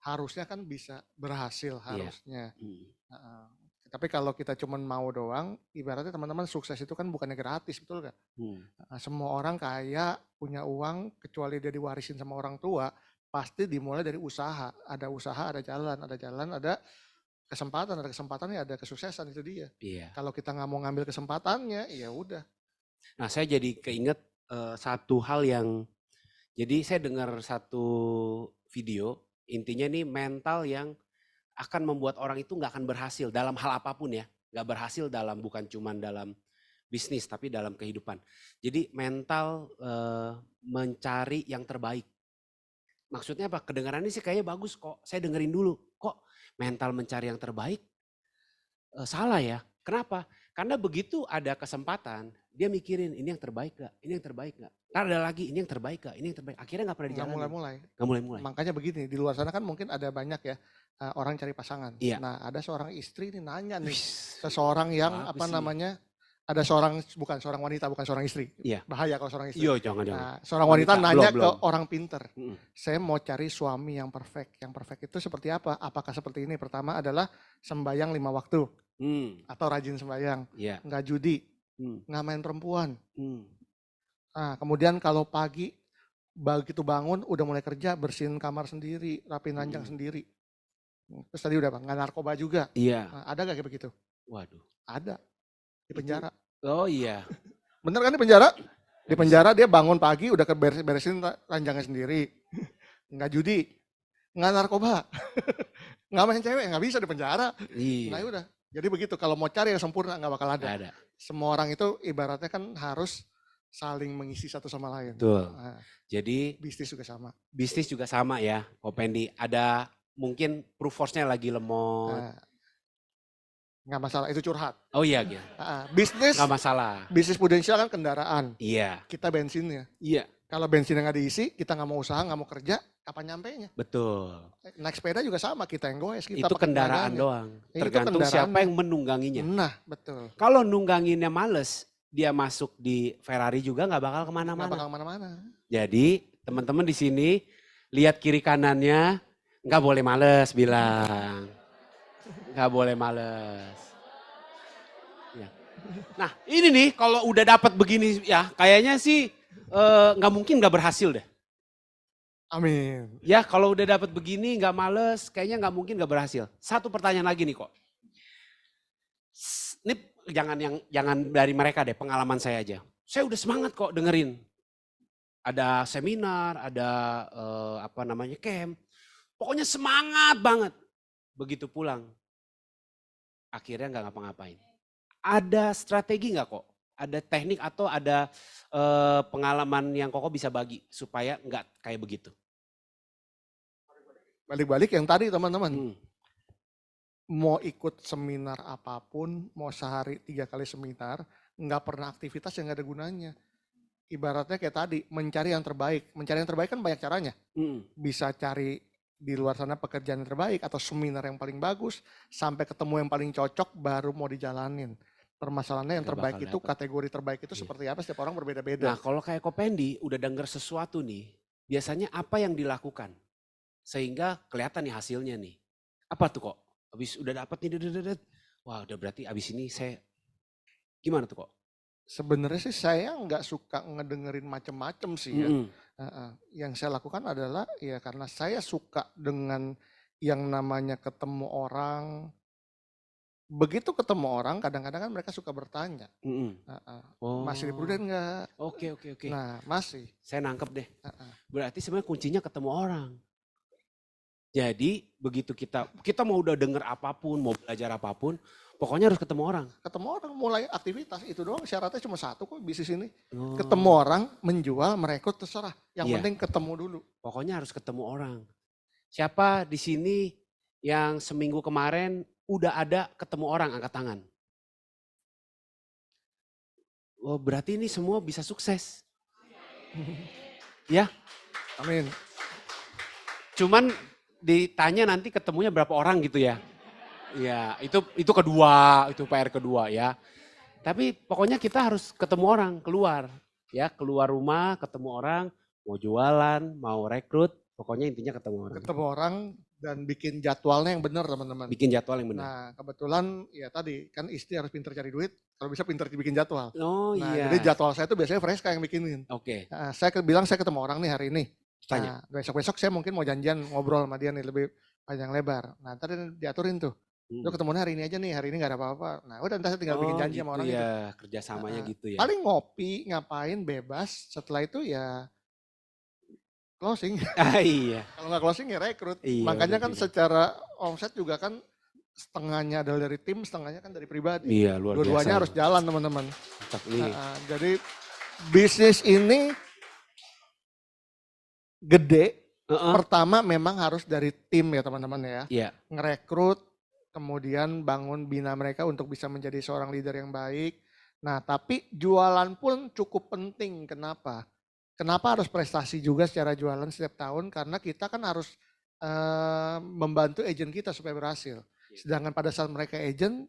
harusnya kan bisa berhasil harusnya. Tapi kalau kita cuma mau doang, ibaratnya teman-teman sukses itu kan bukannya gratis, betul gak? Semua orang kaya, punya uang, kecuali dia diwarisin sama orang tua, pasti dimulai dari usaha. Ada usaha, ada jalan, ada kesempatannya, ada kesuksesan, itu dia. Iya. Kalau kita nggak mau ngambil kesempatannya, ya udah. Nah saya jadi keinget satu hal yang, jadi saya dengar satu video, intinya nih mental yang akan membuat orang itu nggak akan berhasil dalam hal apapun ya. Nggak berhasil bukan cuma dalam bisnis tapi dalam kehidupan. Jadi mental mencari yang terbaik. Maksudnya apa? Kedengarannya sih kayaknya bagus kok. Saya dengerin dulu. Kok mental mencari yang terbaik? Salah ya. Kenapa? Karena begitu ada kesempatan, dia mikirin ini yang terbaik gak? Ini yang terbaik gak? Ntar ada lagi, ini yang terbaik gak? Ini yang terbaik. Akhirnya gak pernah Nggak dijalanin. mulai-mulai. Gak mulai-mulai. Makanya begini, di luar sana kan mungkin ada banyak ya orang cari pasangan. Iya. Nah ada seorang istri nih nanya nih, Wis, seseorang yang bagus sih. ada bukan seorang wanita, bukan seorang istri. Iya. Bahaya kalau seorang istri. Iya jangan. Nah, seorang wanita nanya ke belum. orang pinter, Mm-mm. saya mau cari suami yang perfect. Yang perfect itu seperti apa? Apakah seperti ini? Pertama adalah sembayang 5 waktu atau rajin sembayang, Iya. nggak judi, Hmm. nggak main perempuan. Hmm. Nah, kemudian kalau pagi begitu bangun udah mulai kerja, bersihin kamar sendiri, rapiin ranjang sendiri. Terus tadi udah nggak narkoba juga. Iya. Nah, ada nggak kayak begitu? Waduh. Ada. Di penjara. Oh iya. Bener kan di penjara? Di penjara dia bangun pagi udah beresin ranjangnya sendiri. Nggak judi, nggak narkoba, nggak main cewek, nggak bisa di penjara. Nah Iya. udah. Jadi begitu, kalau mau cari yang sempurna nggak bakal ada. Nggak ada. Semua orang itu ibaratnya kan harus saling mengisi satu sama lain. Betul. Nah, Jadi bisnis juga sama. bisnis juga sama ya, Pendi. Ada mungkin proof force-nya lagi lemot. Nah, nggak masalah, itu curhat. Oh iya, gitu. Bisnis, Nggak masalah. bisnis prudensial kan kendaraan. Iya. Kita bensinnya. Iya. Kalau bensinnya nggak diisi, kita nggak mau usaha, nggak mau kerja, kapan nyampenya? Betul. Naik sepeda juga sama, kita yang goes. Kita Itu pakai kendaraan tenaganya. doang. Itu Tergantung kendaraan. siapa yang menungganginya. Nah, betul. Kalau nungganginnya males, dia masuk di Ferrari juga nggak bakal Nggak kemana-mana. bakal kemana-mana. Jadi teman-teman di sini lihat kiri kanannya, Nggak boleh males bilang. Nggak boleh males. Ya. Nah ini nih kalau udah dapat begini ya kayaknya sih nggak mungkin nggak berhasil deh. Amin. Ya kalau udah dapat begini nggak males kayaknya nggak mungkin nggak berhasil. Satu pertanyaan lagi nih kok. Ini jangan dari mereka deh pengalaman saya aja. Saya udah semangat kok dengerin. Ada seminar, ada apa namanya camp. Pokoknya semangat banget. Begitu pulang akhirnya nggak ngapa-ngapain. Ada strategi nggak kok? Ada teknik atau ada pengalaman yang Koko bisa bagi supaya nggak kayak begitu? Balik-balik yang tadi teman-teman. Hmm. Mau ikut seminar apapun, mau sehari 3 kali seminar, nggak pernah aktivitas yang nggak ada gunanya. Ibaratnya kayak tadi, mencari yang terbaik. Mencari yang terbaik kan banyak caranya. Hmm. Bisa cari di luar sana pekerjaan yang terbaik atau seminar yang paling bagus, sampai ketemu yang paling cocok baru mau dijalanin. Permasalahannya yang Nggak terbaik bakal itu, dapet. kategori terbaik itu Iya. seperti apa, setiap orang berbeda-beda. Nah kalau kayak Kopendi udah denger sesuatu nih, biasanya apa yang dilakukan? Sehingga kelihatan nih hasilnya nih. Apa tuh kok? Habis udah dapet nih, wah udah berarti abis ini saya, gimana tuh kok? Sebenarnya sih saya nggak suka ngedengerin macem-macem sih ya. Mm-mm. Yang saya lakukan adalah ya karena saya suka dengan yang namanya ketemu orang. Begitu ketemu orang kadang-kadang kan mereka suka bertanya, Mm-mm. masih di Oh, Prudent nggak? oke. Nah masih. Saya nangkep deh. Heeh. Berarti sebenarnya kuncinya ketemu orang. Jadi begitu kita mau udah denger apapun, mau belajar apapun, pokoknya harus ketemu orang. Ketemu orang mulai aktivitas itu doang, syaratnya cuma satu kok bisnis ini. Oh, Ketemu orang, menjual, merekrut terserah. Yang Iya. penting ketemu dulu. pokoknya harus ketemu orang. Siapa di sini yang seminggu kemarin udah ada ketemu orang angkat tangan? Oh, berarti ini semua bisa sukses. Ya, Amin. cuman ditanya nanti ketemunya berapa orang gitu ya. Ya, itu kedua, itu PR kedua ya. Tapi pokoknya kita harus ketemu orang, keluar. Ya, keluar rumah, ketemu orang, mau jualan, mau rekrut, pokoknya intinya ketemu orang. Ketemu orang dan bikin jadwalnya yang benar teman-teman. Bikin jadwal yang benar. Nah kebetulan ya tadi kan istri harus pintar cari duit, kalau bisa pintar bikin jadwal. Oh Nah iya. jadi jadwal saya tuh biasanya Freska yang bikinin. Oke, Nah, saya bilang saya ketemu orang nih hari ini. tanya. Nah, besok-besok saya mungkin mau janjian ngobrol sama dia nih lebih panjang lebar. Nah, ntar diaturin tuh. Lu ketemunya hari ini aja nih, hari ini gak ada apa-apa. Nah, udah ntar saya tinggal bikin janji sama orang itu. ya, kerjasamanya Nah, gitu ya. Paling ngopi, ngapain, bebas. Setelah itu ya closing. Iya. Kalau nggak closing ya rekrut. Iya, Makanya benar kan juga. secara omset juga kan setengahnya adalah dari tim, setengahnya kan dari pribadi. Iya, luar biasa. Dua-duanya harus jalan teman-teman. Mantap nih. Jadi bisnis ini gede. Heeh. Pertama memang harus dari tim ya teman-teman ya. Iya. Ngerekrut, kemudian bangun bina mereka untuk bisa menjadi seorang leader yang baik. Nah tapi jualan pun cukup penting. Kenapa? Kenapa harus prestasi juga secara jualan setiap tahun? Karena kita kan harus membantu agent kita supaya berhasil. Sedangkan pada saat mereka agent,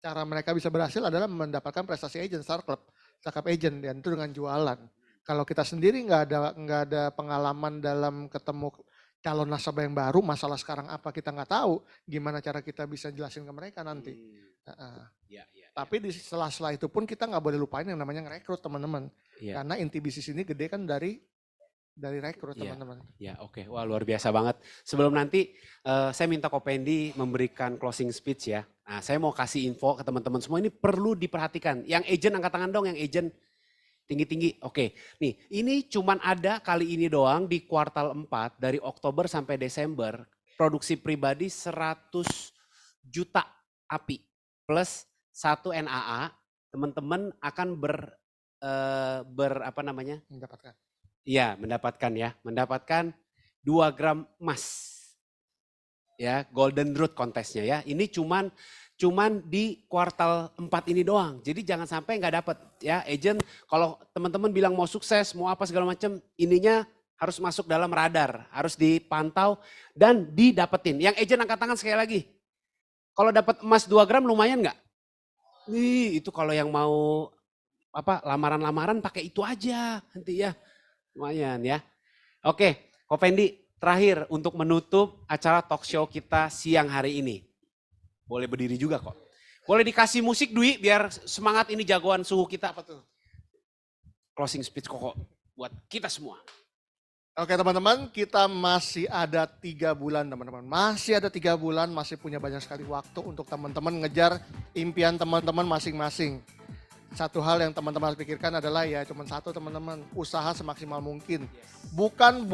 cara mereka bisa berhasil adalah mendapatkan prestasi agent, startup agent, dan itu dengan jualan. Kalau kita sendiri nggak ada pengalaman dalam ketemu calon nasabah yang baru, masalah sekarang apa kita nggak tahu, gimana cara kita bisa jelasin ke mereka nanti. Iya. Tapi di sela-sela itu pun kita nggak boleh lupain yang namanya ngerekrut teman-teman. Iya. Karena inti bisnis ini gede kan dari rekrut Iya. teman-teman. Ya, oke. Wah, luar biasa banget. Sebelum nanti saya minta Kopendi memberikan closing speech ya. Nah, saya mau kasih info ke teman-teman semua ini perlu diperhatikan. Yang agent angkat tangan dong, yang agent tinggi-tinggi. Oke. Nih, ini cuman ada kali ini doang di kuartal 4 dari Oktober sampai Desember. Produksi pribadi 100 juta API plus 1 NAA. Teman-teman akan apa namanya? Mendapatkan. Iya, mendapatkan 2 gram emas. Ya, Golden Root kontesnya ya. Ini cuman di kuartal 4 ini doang. Jadi jangan sampai nggak dapat ya. Agent kalau teman-teman bilang mau sukses, mau apa segala macam, ininya harus masuk dalam radar, harus dipantau dan didapetin. Yang agent angkat tangan sekali lagi. Kalau dapat emas 2 gram lumayan nggak? Nih, itu kalau yang mau apa lamaran-lamaran pakai itu aja nanti ya. Lumayan ya. Oke, Kopendi, terakhir untuk menutup acara talk show kita siang hari ini. Boleh berdiri juga kok. Boleh dikasih musik Dwi biar semangat ini jagoan suhu kita. Apa tuh? Closing speech Koko buat kita semua. Oke teman-teman, kita masih ada 3 bulan teman-teman. Masih ada 3 bulan, masih punya banyak sekali waktu untuk teman-teman ngejar impian teman-teman masing-masing. Satu hal yang teman-teman harus pikirkan adalah ya cuma satu teman-teman, usaha semaksimal mungkin. Bukan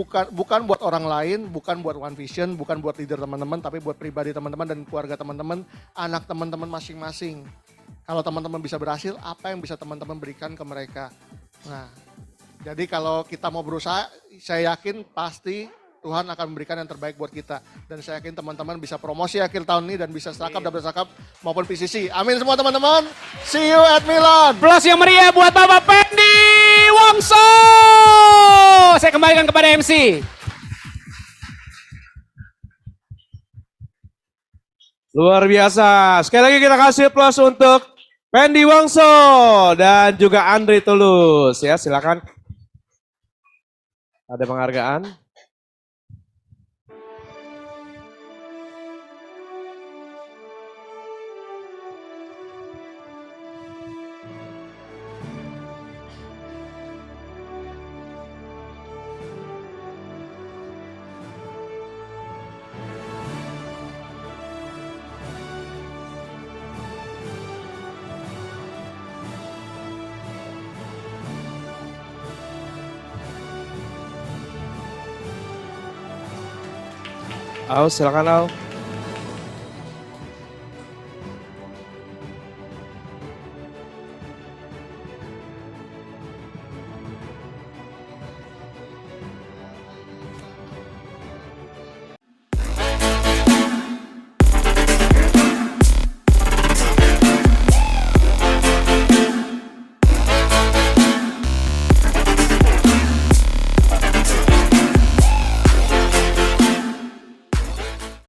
buat orang lain, bukan buat One Vision, bukan buat leader teman-teman, tapi buat pribadi teman-teman dan keluarga teman-teman, anak teman-teman masing-masing. Kalau teman-teman bisa berhasil, apa yang bisa teman-teman berikan ke mereka? Nah, jadi kalau kita mau berusaha, saya yakin pasti Tuhan akan memberikan yang terbaik buat kita. Dan saya yakin teman-teman bisa promosi akhir tahun ini dan bisa startup, double startup maupun PCC. Amin semua teman-teman. See you at Milan. Plus yang meriah buat Bapak Pendi Wongso. Saya kembalikan kepada MC. Luar biasa. Sekali lagi kita kasih plus untuk Pendi Wongso dan juga Andre Tulus. Ya, silakan. Ada penghargaan. Silakan Au.